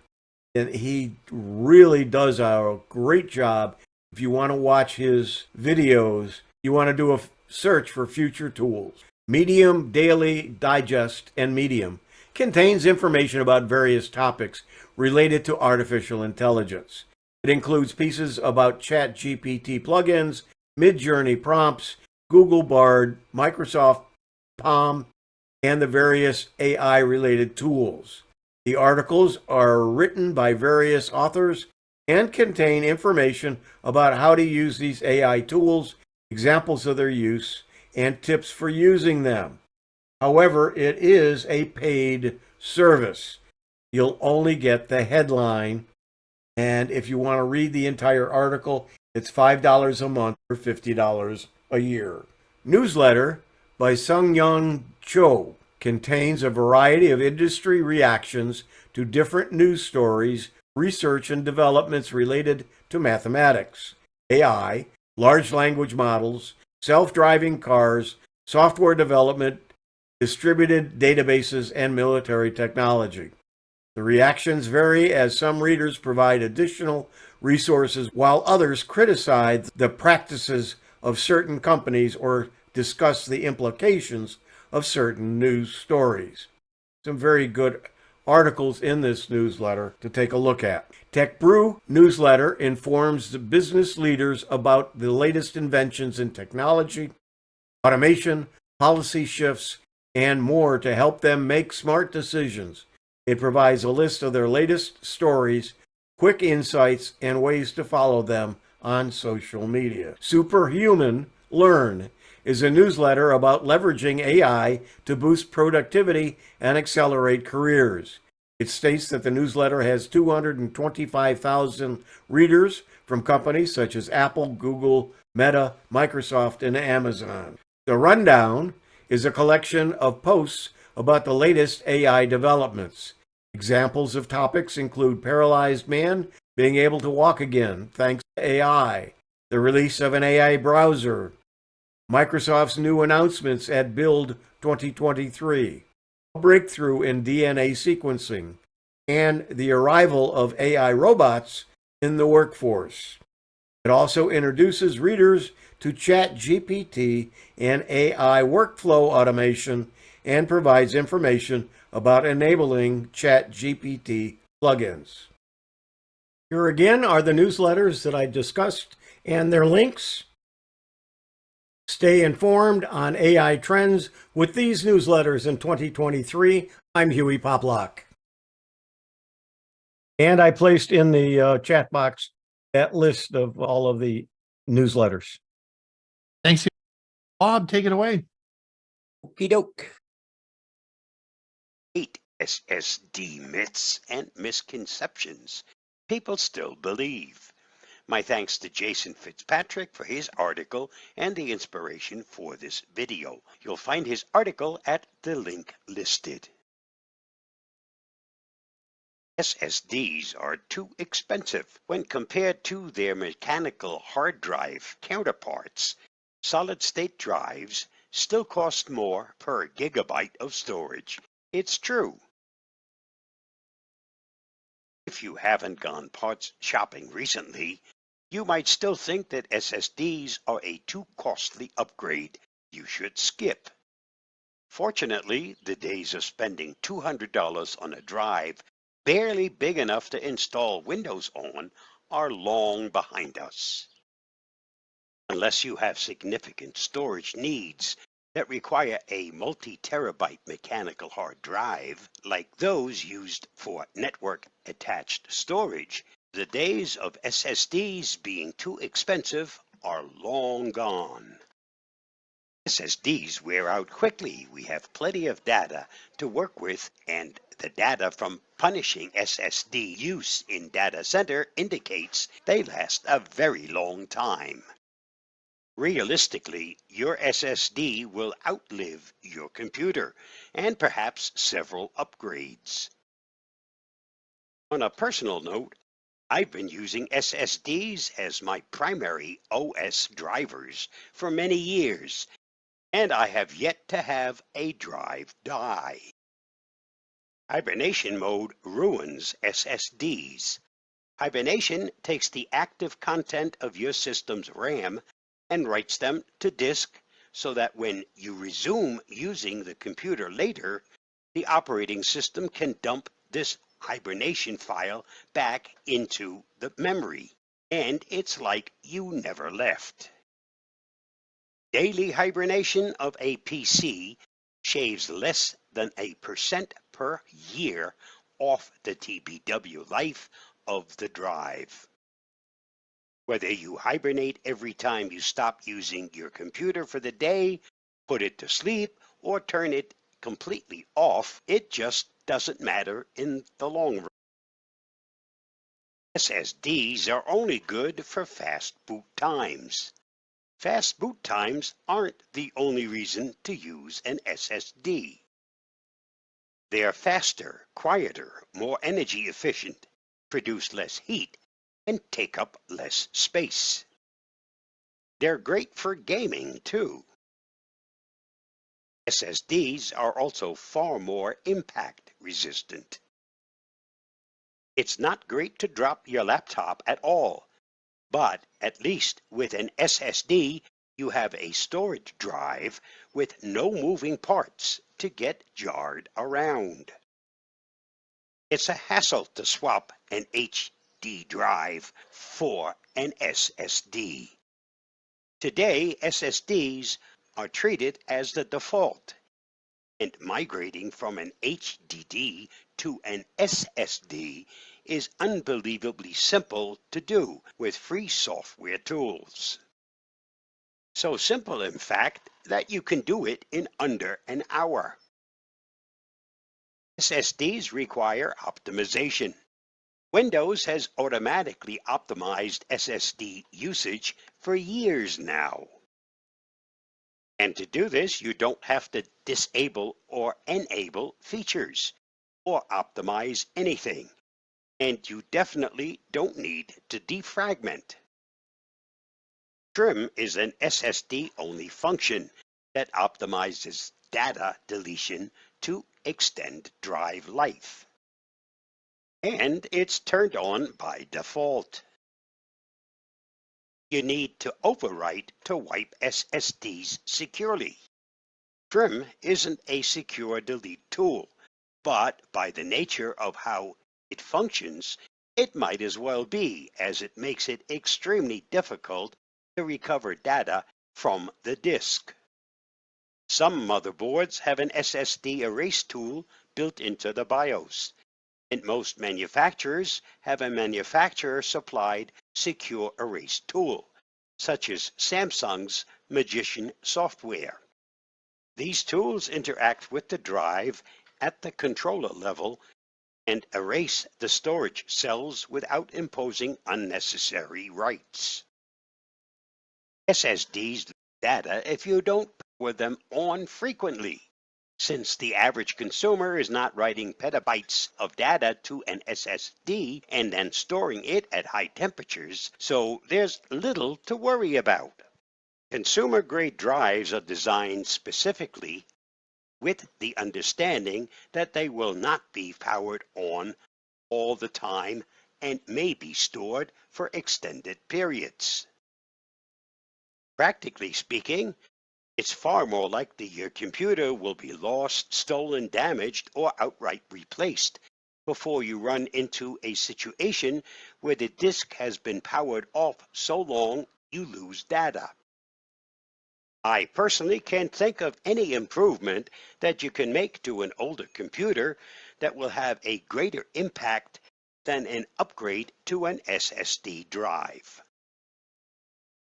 and he really does a great job. If you want to watch his videos, you want to do a search for Future Tools. Medium Daily Digest and Medium contains information about various topics related to artificial intelligence. It includes pieces about ChatGPT plugins, Midjourney prompts, Google Bard, Microsoft Palm, and the various AI-related tools. The articles are written by various authors and contain information about how to use these AI tools, examples of their use, and tips for using them. However, it is a paid service. You'll only get the headline, and if you want to read the entire article, it's $5 a month or $50 a year. Newsletter by Sung-Young Cho contains a variety of industry reactions to different news stories, research and developments related to mathematics, AI, large language models, self-driving cars, software development, distributed databases, and military technology. The reactions vary as some readers provide additional resources while others criticize the practices of certain companies or discuss the implications of certain news stories. Some very good articles in this newsletter to take a look at. Tech Brew newsletter informs the business leaders about the latest inventions in technology, automation, policy shifts, and more to help them make smart decisions. It provides a list of their latest stories, quick insights, and ways to follow them on social media. Superhuman Learn is a newsletter about leveraging AI to boost productivity and accelerate careers. It states that the newsletter has 225,000 readers from companies such as Apple, Google, Meta, Microsoft, and Amazon. The Rundown is a collection of posts about the latest AI developments. Examples of topics include paralyzed man being able to walk again thanks to AI, the release of an AI browser, Microsoft's new announcements at Build 2023, a breakthrough in DNA sequencing, and the arrival of AI robots in the workforce. It also introduces readers to ChatGPT and AI workflow automation and provides information about enabling ChatGPT plugins. Here again are the newsletters that I discussed and their links. Stay informed on AI trends with these newsletters in 2023. I'm Huey Poplock. And I placed in the chat box that list of all of the newsletters. Thanks. Bob, take it away. Okey doke. 8 SSD myths and misconceptions people still believe. My thanks to Jason Fitzpatrick for his article and the inspiration for this video. You'll find his article at the link listed. SSDs are too expensive when compared to their mechanical hard drive counterparts. Solid-state drives still cost more per gigabyte of storage. It's true. If you haven't gone parts shopping recently, you might still think that SSDs are a too costly upgrade you should skip. Fortunately, the days of spending $200 on a drive barely big enough to install Windows on are long behind us. Unless you have significant storage needs that require a multi-terabyte mechanical hard drive, like those used for network-attached storage, the days of SSDs being too expensive are long gone. SSDs wear out quickly. We have plenty of data to work with, and the data from punishing SSD use in data center indicates they last a very long time. Realistically, your SSD will outlive your computer and perhaps several upgrades. On a personal note, I've been using SSDs as my primary OS drivers for many years, and I have yet to have a drive die. Hibernation mode ruins SSDs. Hibernation takes the active content of your system's RAM and writes them to disk so that when you resume using the computer later, the operating system can dump this hibernation file back into the memory, and it's like you never left. Daily hibernation of a PC shaves less than 1% per year off the TBW life of the drive. Whether you hibernate every time you stop using your computer for the day, put it to sleep, or turn it completely off, it just doesn't matter in the long run. SSDs are only good for fast boot times. Fast boot times aren't the only reason to use an SSD. They are faster, quieter, more energy efficient, produce less heat, and take up less space. They're great for gaming, too. SSDs are also far more impact resistant. It's not great to drop your laptop at all, but at least with an SSD, you have a storage drive with no moving parts to get jarred around. It's a hassle to swap an HD drive for an SSD. Today, SSDs are treated as the default, and migrating from an HDD to an SSD is unbelievably simple to do with free software tools. So simple, in fact, that you can do it in under an hour. SSDs require optimization. Windows has automatically optimized SSD usage for years now. And to do this, you don't have to disable or enable features or optimize anything. And you definitely don't need to defragment. Trim is an SSD-only function that optimizes data deletion to extend drive life. And it's turned on by default. you need to overwrite to wipe SSDs securely. Trim isn't a secure delete tool, but by the nature of how it functions, it might as well be, as it makes it extremely difficult to recover data from the disk. Some motherboards have an SSD erase tool built into the BIOS, and most manufacturers have a manufacturer-supplied secure erase tool, such as Samsung's Magician software. These tools interact with the drive at the controller level and erase the storage cells without imposing unnecessary writes. SSDs lose data if you don't power them on frequently. Since the average consumer is not writing petabytes of data to an SSD and then storing it at high temperatures, so there's little to worry about. Consumer-grade drives are designed specifically with the understanding that they will not be powered on all the time and may be stored for extended periods. Practically speaking, it's far more likely your computer will be lost, stolen, damaged, or outright replaced before you run into a situation where the disk has been powered off so long you lose data. I personally can't think of any improvement that you can make to an older computer that will have a greater impact than an upgrade to an SSD drive.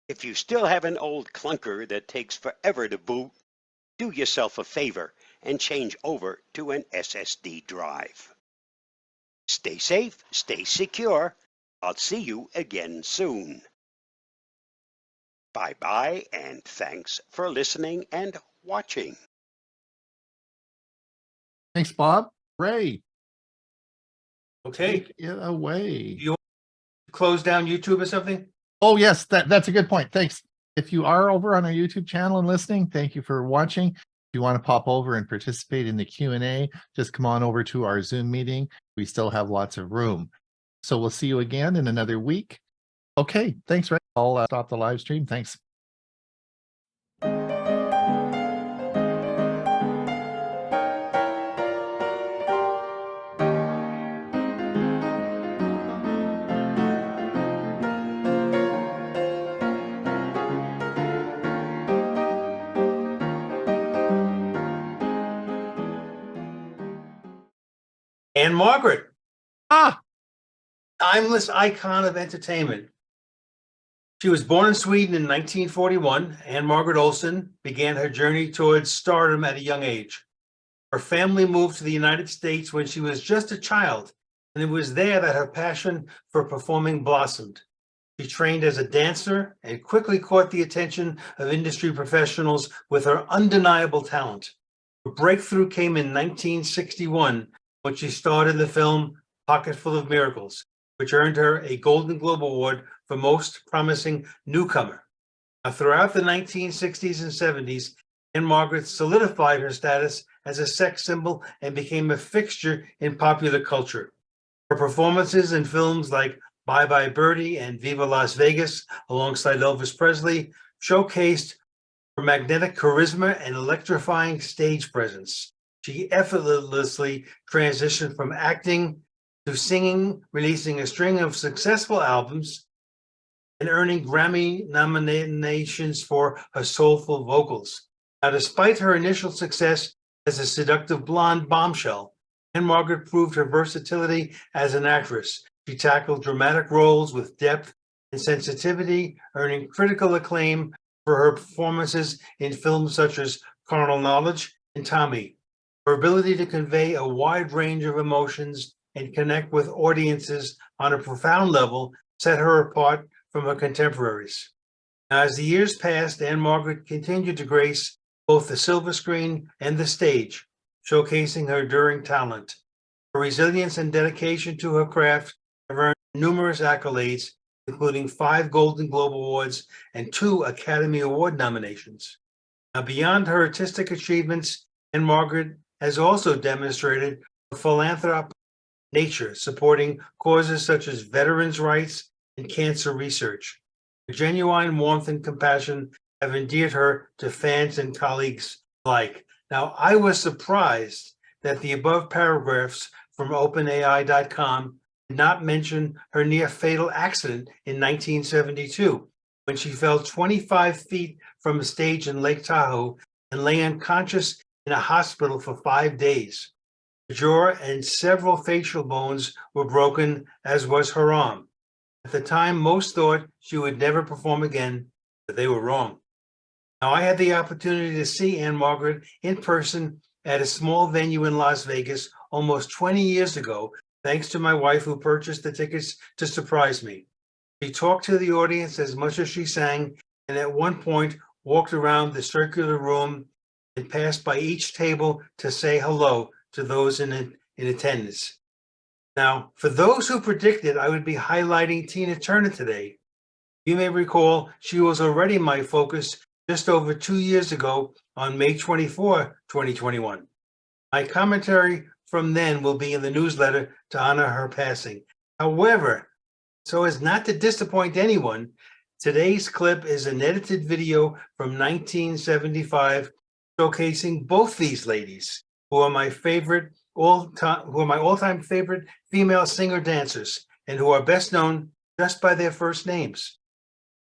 If you still have an old clunker that takes forever to boot, do yourself a favor and change over to an SSD drive. Stay safe, stay secure. I'll see you again soon. Bye-bye, and thanks for listening and watching. Thanks, Bob. Ray, Okay, take it away. you close down YouTube or something? Oh, yes, that's a good point. Thanks. If you are over on our YouTube channel and listening, thank you for watching. If you want to pop over and participate in the Q&A, just come on over to our Zoom meeting. We still have lots of room. So we'll see you again in another week. Okay, thanks, Ray. I'll stop the live stream. Thanks. And Margaret, Ah, timeless icon of entertainment. She was born in Sweden in 1941. Anne Margaret Olsen began her journey towards stardom at a young age. Her family moved to the United States when she was just a child, and it was there that her passion for performing blossomed. She trained as a dancer and quickly caught the attention of industry professionals with her undeniable talent. Her breakthrough came in 1961 when she starred in the film Pocketful of Miracles, which earned her a Golden Globe Award for Most Promising Newcomer. Now, throughout the 1960s and 70s, Anne Margaret solidified her status as a sex symbol and became a fixture in popular culture. Her performances in films like Bye Bye Birdie and Viva Las Vegas, alongside Elvis Presley, showcased her magnetic charisma and electrifying stage presence. She effortlessly transitioned from acting to singing, releasing a string of successful albums and earning Grammy nominations for her soulful vocals. Now, despite her initial success as a seductive blonde bombshell, Anne Margaret proved her versatility as an actress. She tackled dramatic roles with depth and sensitivity, earning critical acclaim for her performances in films such as Carnal Knowledge and Tommy. Her ability to convey a wide range of emotions and connect with audiences on a profound level set her apart from her contemporaries. Now, as the years passed, Anne Margaret continued to grace both the silver screen and the stage, showcasing her enduring talent. Her resilience and dedication to her craft have earned numerous accolades, including 5 Golden Globe Awards and 2 Academy Award nominations. Now, beyond her artistic achievements, Anne Margaret has also demonstrated a philanthropic nature, supporting causes such as veterans' rights and cancer research. Her genuine warmth and compassion have endeared her to fans and colleagues alike. Now, I was surprised that the above paragraphs from OpenAI.com did not mention her near-fatal accident in 1972, when she fell 25 feet from a stage in Lake Tahoe and lay unconscious in a hospital for 5 days. Her jaw and several facial bones were broken, as was her arm. At the time, most thought she would never perform again, but they were wrong. Now, I had the opportunity to see ℚ·Margaret in person at a small venue in Las Vegas almost 20 years ago, thanks to my wife, who purchased the tickets to surprise me. She talked to the audience as much as she sang, and at one point walked around the circular room and passed by each table to say hello to those in attendance. Now, for those who predicted I would be highlighting Tina Turner today, you may recall she was already my focus just over 2 years ago on May 24, 2021. My commentary from then will be in the newsletter to honor her passing. However, so as not to disappoint anyone, today's clip is an edited video from 1975 showcasing both these ladies, who are my all-time favorite female singer-dancers, and who are best known just by their first names.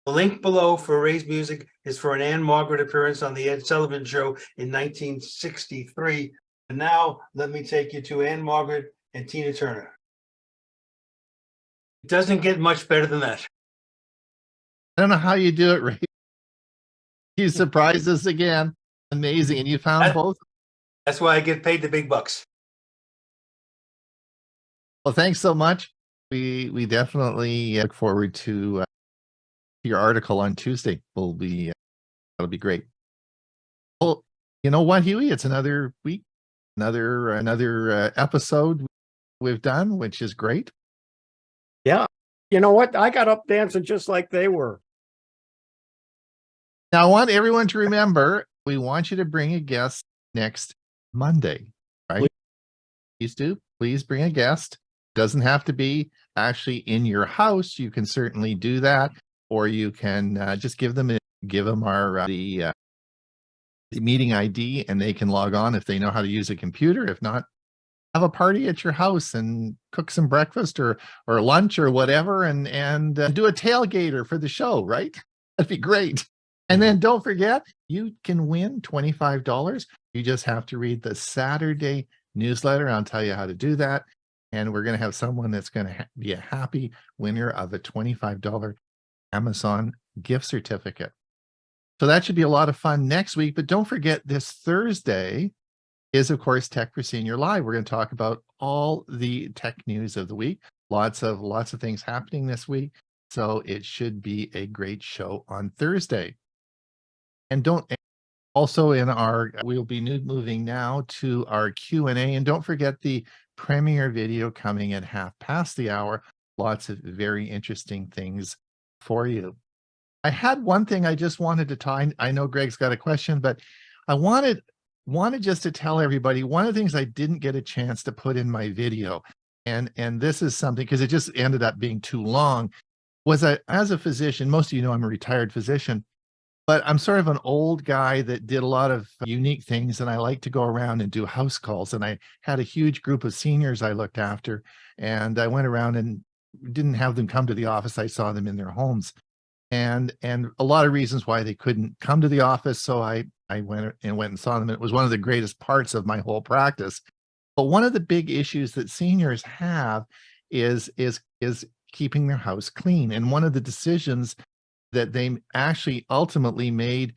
The link below for Ray's music is for an ℚ·Margaret appearance on the Ed Sullivan Show in 1963. And now let me take you to ℚ·Margaret and Tina Turner. It doesn't get much better than that. I don't know how you do it, Ray. You surprised us again. Amazing. And you found both. That's why I get paid the big bucks. Well, thanks so much. We definitely look forward to your article on Tuesday. That'll be great. Well, you know what, Huey? It's another week, another episode we've done, which is great. Yeah. You know what? I got up dancing just like they were. Now, I want everyone to remember, we want you to bring a guest next Monday, right? Please do. Please bring a guest. Doesn't have to be actually in your house. You can certainly do that, or you can just give them our the meeting ID, and they can log on if they know how to use a computer. If not, have a party at your house and cook some breakfast or lunch or whatever, and do a tailgater for the show, right? That'd be great. And then don't forget, you can win $25. You just have to read the Saturday newsletter. I'll tell you how to do that. And we're going to have someone that's going to be a happy winner of a $25 Amazon gift certificate. So that should be a lot of fun next week. But don't forget, this Thursday is, of course, Tech for Senior Live. We're going to talk about all the tech news of the week. Lots of things happening this week. So it should be a great show on Thursday. And also we'll be moving now to our Q&A. And don't forget the premiere video coming at 1/2 p.m. Lots of very interesting things for you. I had one thing I just wanted to tie. I know Greg's got a question, but I wanted just to tell everybody one of the things I didn't get a chance to put in my video, and this is something, because it just ended up being too long, was that as a physician, most of you know I'm a retired physician, but I'm sort of an old guy that did a lot of unique things, and I like to go around and do house calls. And I had a huge group of seniors I looked after, and I went around and didn't have them come to the office. I saw them in their homes, and a lot of reasons why they couldn't come to the office. So I went and saw them. And it was one of the greatest parts of my whole practice. But one of the big issues that seniors have is keeping their house clean. And one of the decisions that they actually ultimately made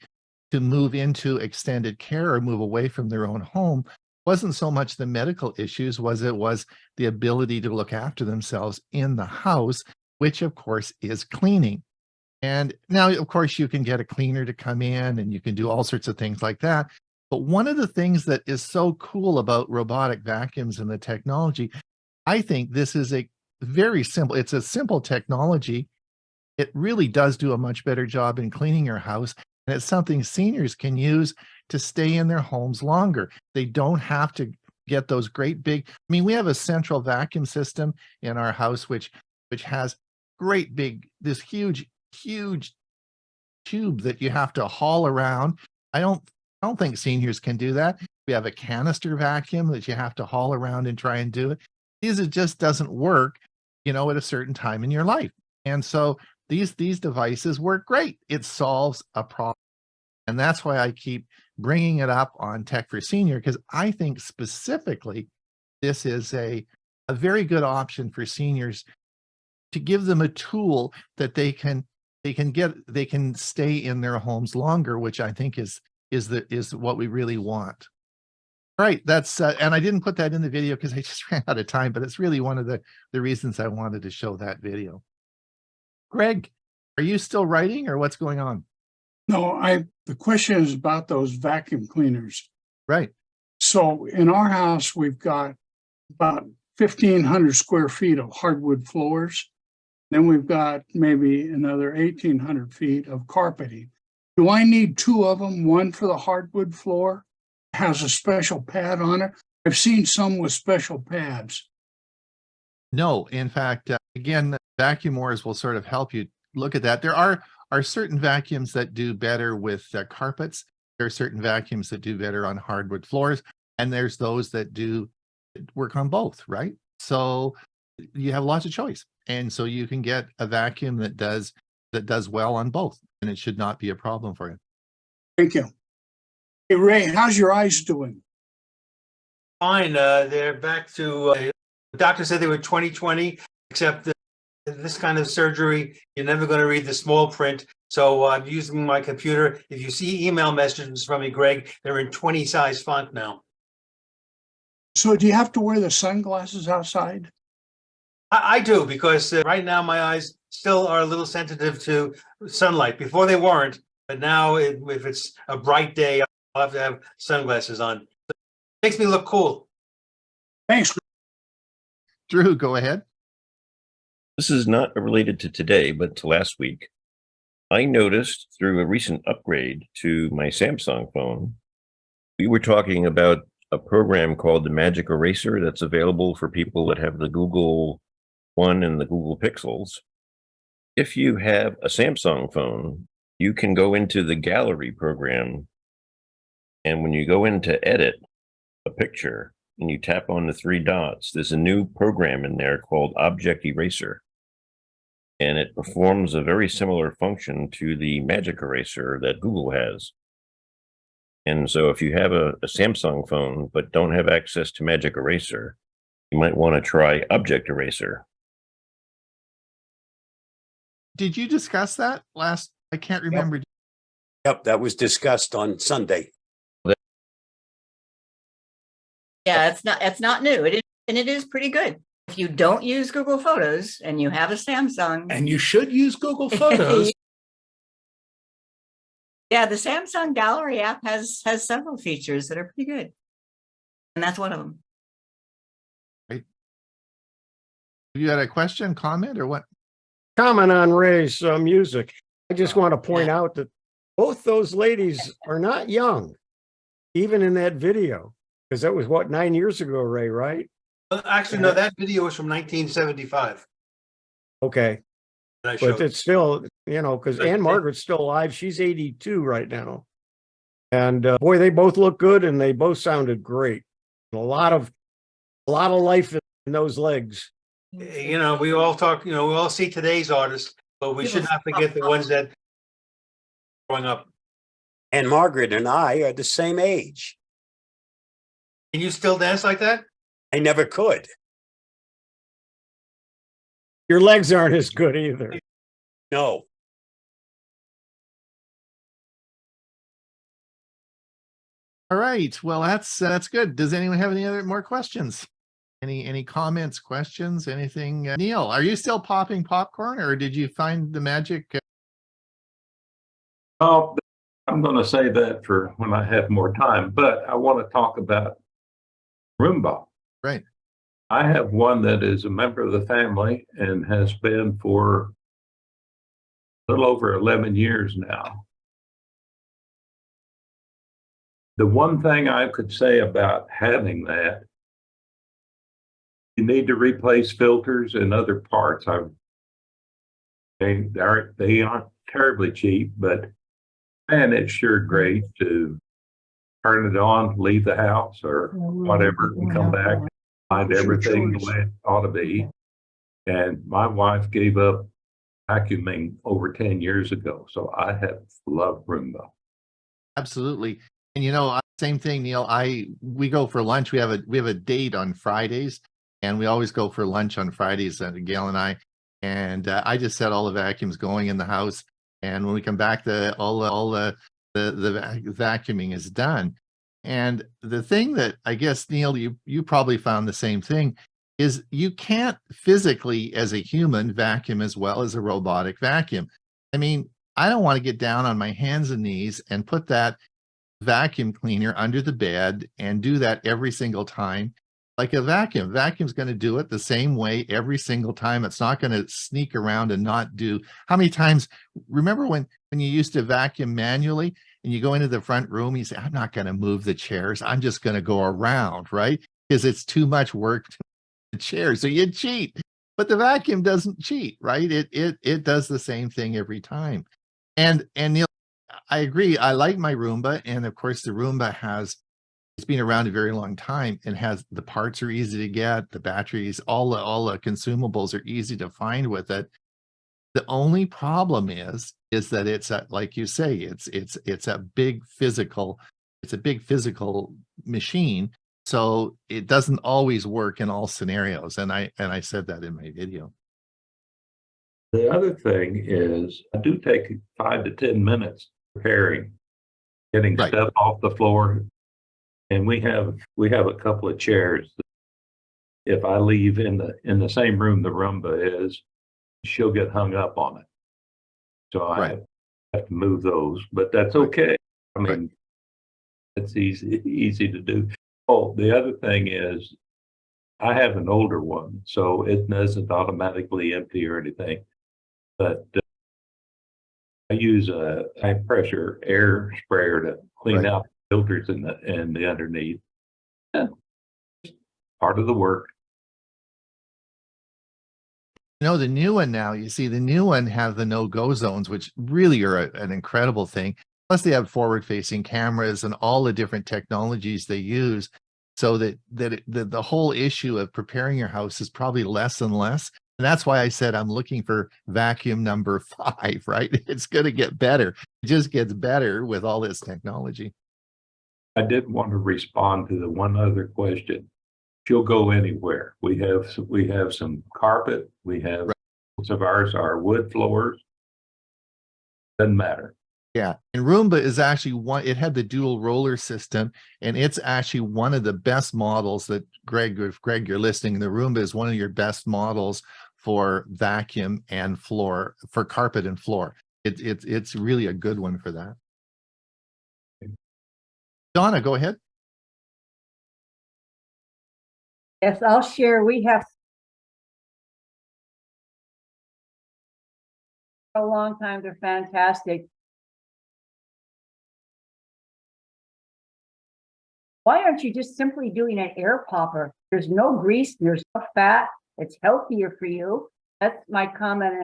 to move into extended care or move away from their own home wasn't so much the medical issues, it was the ability to look after themselves in the house, which of course is cleaning. And now, of course, you can get a cleaner to come in and you can do all sorts of things like that. But one of the things that is so cool about robotic vacuums and the technology, I think this is it's a simple technology. It really does do a much better job in cleaning your house. And it's something seniors can use to stay in their homes longer. They don't have to get those great big, we have a central vacuum system in our house, which has this huge huge tube that you have to haul around. I don't think seniors can do that. We have a canister vacuum that you have to haul around and try and do it. It just doesn't work, at a certain time in your life. And so these devices work great. It solves a problem. And that's why I keep bringing it up on Tech for Senior, because I think specifically this is a very good option for seniors to give them a tool that they can stay in their homes longer, which I think is what we really want. All right, that's and I didn't put that in the video because I just ran out of time, but it's really one of the reasons I wanted to show that video. Greg, are you still writing or what's going on? No, the question is about those vacuum cleaners. Right. So in our house, we've got about 1,500 square feet of hardwood floors. Then we've got maybe another 1,800 feet of carpeting. Do I need two of them? One for the hardwood floor, has a special pad on it. I've seen some with special pads. No, in fact, again, vacuumors will sort of help you look at that. There are certain vacuums that do better with carpets. There are certain vacuums that do better on hardwood floors, and there's those that do work on both, right? So you have lots of choice. And so you can get a vacuum that does well on both, and it should not be a problem for you. Thank you. Hey, Ray, how's your eyes doing? Fine. They're back to, the doctor said they were 20/20, except this kind of surgery, you're never going to read the small print. So I'm using my computer. If you see email messages from me, Greg, they're in 20 size font now. So do you have to wear the sunglasses outside? I do, because right now my eyes still are a little sensitive to sunlight. Before they weren't, but now if it's a bright day, I'll have to have sunglasses on. It makes me look cool. Thanks. Drew, go ahead. This is not related to today, but to last week. I noticed through a recent upgrade to my Samsung phone, we were talking about a program called the Magic Eraser that's available for people that have the Google One and the Google Pixels. If you have a Samsung phone, you can go into the gallery program, and when you go in to edit a picture and you tap on the three dots, there's a new program in there called Object Eraser. And it performs a very similar function to the Magic Eraser that Google has. And so if you have a Samsung phone but don't have access to Magic Eraser, you might want to try Object Eraser. Did you discuss that last? I can't remember. Yep, that was discussed on Sunday. Yeah, it's not new. It is pretty good. If you don't use Google Photos and you have a Samsung, And you should use Google Photos. yeah, the Samsung Gallery app has several features that are pretty good, and that's one of them. You had a question, comment, or what? Comment on Ray's music. I just want to point out that both those ladies are not young, even in that video, because that was what, 9 years ago, Ray, right? Actually, no, that video was from 1975. Okay. that I But showed. it's still, because Ann Margaret's still alive. She's 82 right now. And boy, they both look good and they both sounded great. A lot of life in those legs. We all talk, we all see today's artists, but we should not forget the ones that growing up. And Margaret and I are the same age. Can you still dance like that? I never could. Your legs aren't as good either. No. All right. Well, that's good. Does anyone have any more questions? Any comments, questions, anything? Neil, are you still popping popcorn, or did you find the magic? Oh, I'm going to say that for when I have more time, but I want to talk about Roomba. Right. I have one that is a member of the family and has been for a little over 11 years now. The one thing I could say about having that, you need to replace filters and other parts. I've They aren't terribly cheap, but man, it's sure great to turn it on, leave the house or whatever, and come back, find It's your everything the choice. way it ought to be. And my wife gave up vacuuming over 10 years ago, so I have loved Roomba. Absolutely. And same thing, Neil. We go for lunch. We have a date on Fridays, and we always go for lunch on Fridays, Gail and I. And I just set all the vacuums going in the house. And when we come back, all the vacuuming is done. And the thing that I guess, Neil, you probably found the same thing, is you can't physically, as a human, vacuum as well as a robotic vacuum. I mean, I don't want to get down on my hands and knees and put that vacuum cleaner under the bed and do that every single time. Like a vacuum. Vacuum's going to do it the same way every single time. It's not going to sneak around and not do. How many times, remember when you used to vacuum manually and you go into the front room, you say, I'm not going to move the chairs. I'm just going to go around, right? Because it's too much work to the chair. So you cheat. But the vacuum doesn't cheat, right? It does the same thing every time. And Neil, I agree. I like my Roomba. And of course, the Roomba it's been around a very long time and the parts are easy to get, the batteries, all the consumables are easy to find with it. The only problem is that it's like you say, it's a big physical machine. So it doesn't always work in all scenarios. And I said that in my video. The other thing is I do take 5 to 10 minutes preparing, getting Right. stuff off the floor. And we have a couple of chairs. If I leave in the same room the Roomba is, she'll get hung up on it. So I have to move those, but that's okay. I mean, it's easy to do. Oh, the other thing is I have an older one, so it doesn't automatically empty or anything. But I use a high pressure air sprayer to clean out filters in the underneath. Yeah, part of the work. The new one now, you see, the new one have the no-go zones, which really are an incredible thing. Plus, they have forward-facing cameras and all the different technologies they use, so that the whole issue of preparing your house is probably less and less. And that's why I said I'm looking for vacuum number 5, right? It's going to get better. It just gets better with all this technology. I did want to respond to the one other question. She'll go anywhere. We have some carpet. We have most of ours are wood floors. Doesn't matter. Yeah, and Roomba is actually it had the dual roller system, and it's actually one of the best models that if Greg, you're listening, the Roomba is one of your best models for vacuum and floor, for carpet and floor. It's really a good one for that. Donna, go ahead. Yes, I'll share. We have a long time. They're fantastic. Why aren't you just simply doing an air popper? There's no grease, there's no fat. It's healthier for you. That's my comment.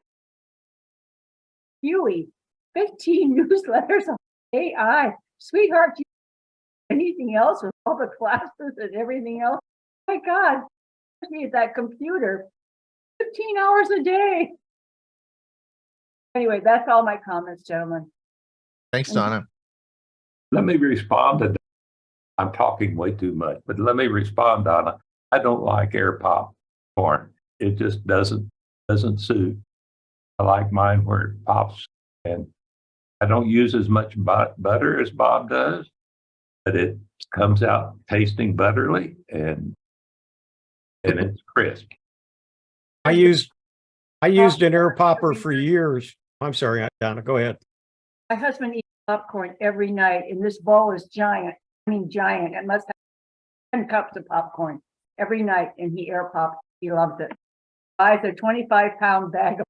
Hewie, 15 newsletters on AI. Sweetheart, do you anything else with all the classes and everything else? My God, me at that computer 15 hours a day. Anyway, that's all my comments, gentlemen. Thanks, Donna. Let me respond to that. I'm talking way too much, but let me respond, Donna. I don't like air popcorn. It just doesn't suit. I like mine where it pops, and I don't use as much butter as Bob does, but it comes out tasting butterly and it's crisp. I used an air popper for years. I'm sorry, Donna, go ahead. My husband eats popcorn every night, and this bowl is giant. I mean, giant. It must have 10 cups of popcorn every night, and he air pops. He loves it. Buys a 25-pound bag of.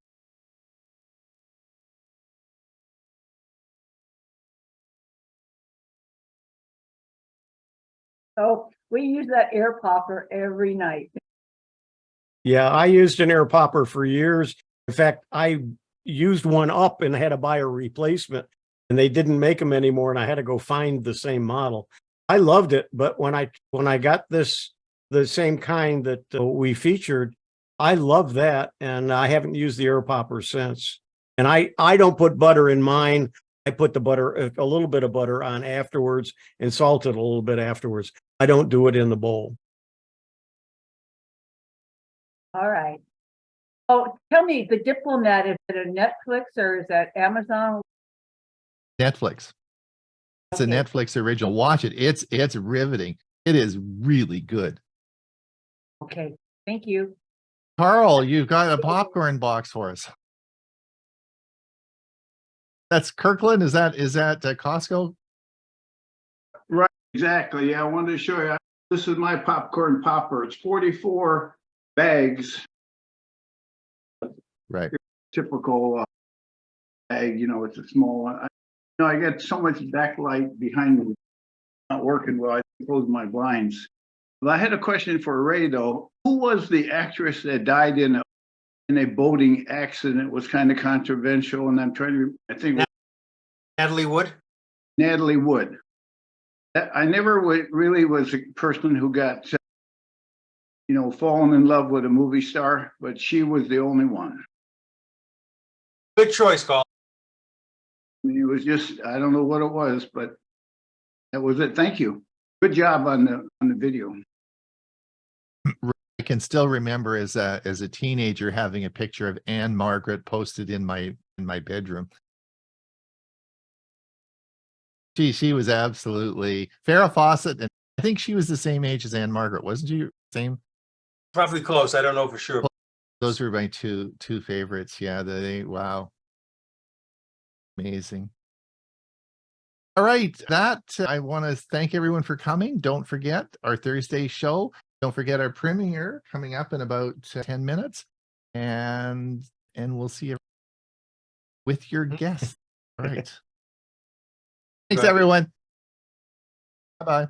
So we use that air popper every night. Yeah, I used an air popper for years. In fact, I used one up and had to buy a replacement, and they didn't make them anymore, and I had to go find the same model. I loved it, but when I got this, the same kind that we featured, I love that, and I haven't used the air popper since. And I don't put butter in mine. I put the butter, a little bit of butter on afterwards and salt it a little bit afterwards. I don't do it in the bowl. All right. Oh, tell me, the Diplomat, is it a Netflix or is that Amazon? Netflix. It's a Okay. Netflix original. Watch it. It's riveting. It is really good. Okay, thank you. Carl, you've got a popcorn box for us. That's Kirkland. Is that Costco? Exactly. Yeah, I wanted to show you. This is my popcorn popper. It's 44 bags, Right. typical bag. You know, it's a small one. I get so much backlight behind me, not working well. I close my blinds. But I had a question for Ray though. Who was the actress that died in a boating accident? It was kind of controversial, and I'm trying to. I think Natalie Wood. Natalie Wood. I never really was a person who got, fallen in love with a movie star, but she was the only one. Good choice, Carl. I mean, it was just, I don't know what it was, but that was it. Thank you. Good job on the video. I can still remember as a teenager having a picture of Anne Margaret posted in my bedroom. She was absolutely Farrah Fawcett, and I think she was the same age as Anne Margaret, wasn't she? Same. Probably close. I don't know for sure. Those were my two favorites. Yeah, wow, amazing. All right, I want to thank everyone for coming. Don't forget our Thursday show. Don't forget our premiere coming up in about 10 minutes, and we'll see you with your guests. All right. Thanks, everyone. Bye-bye.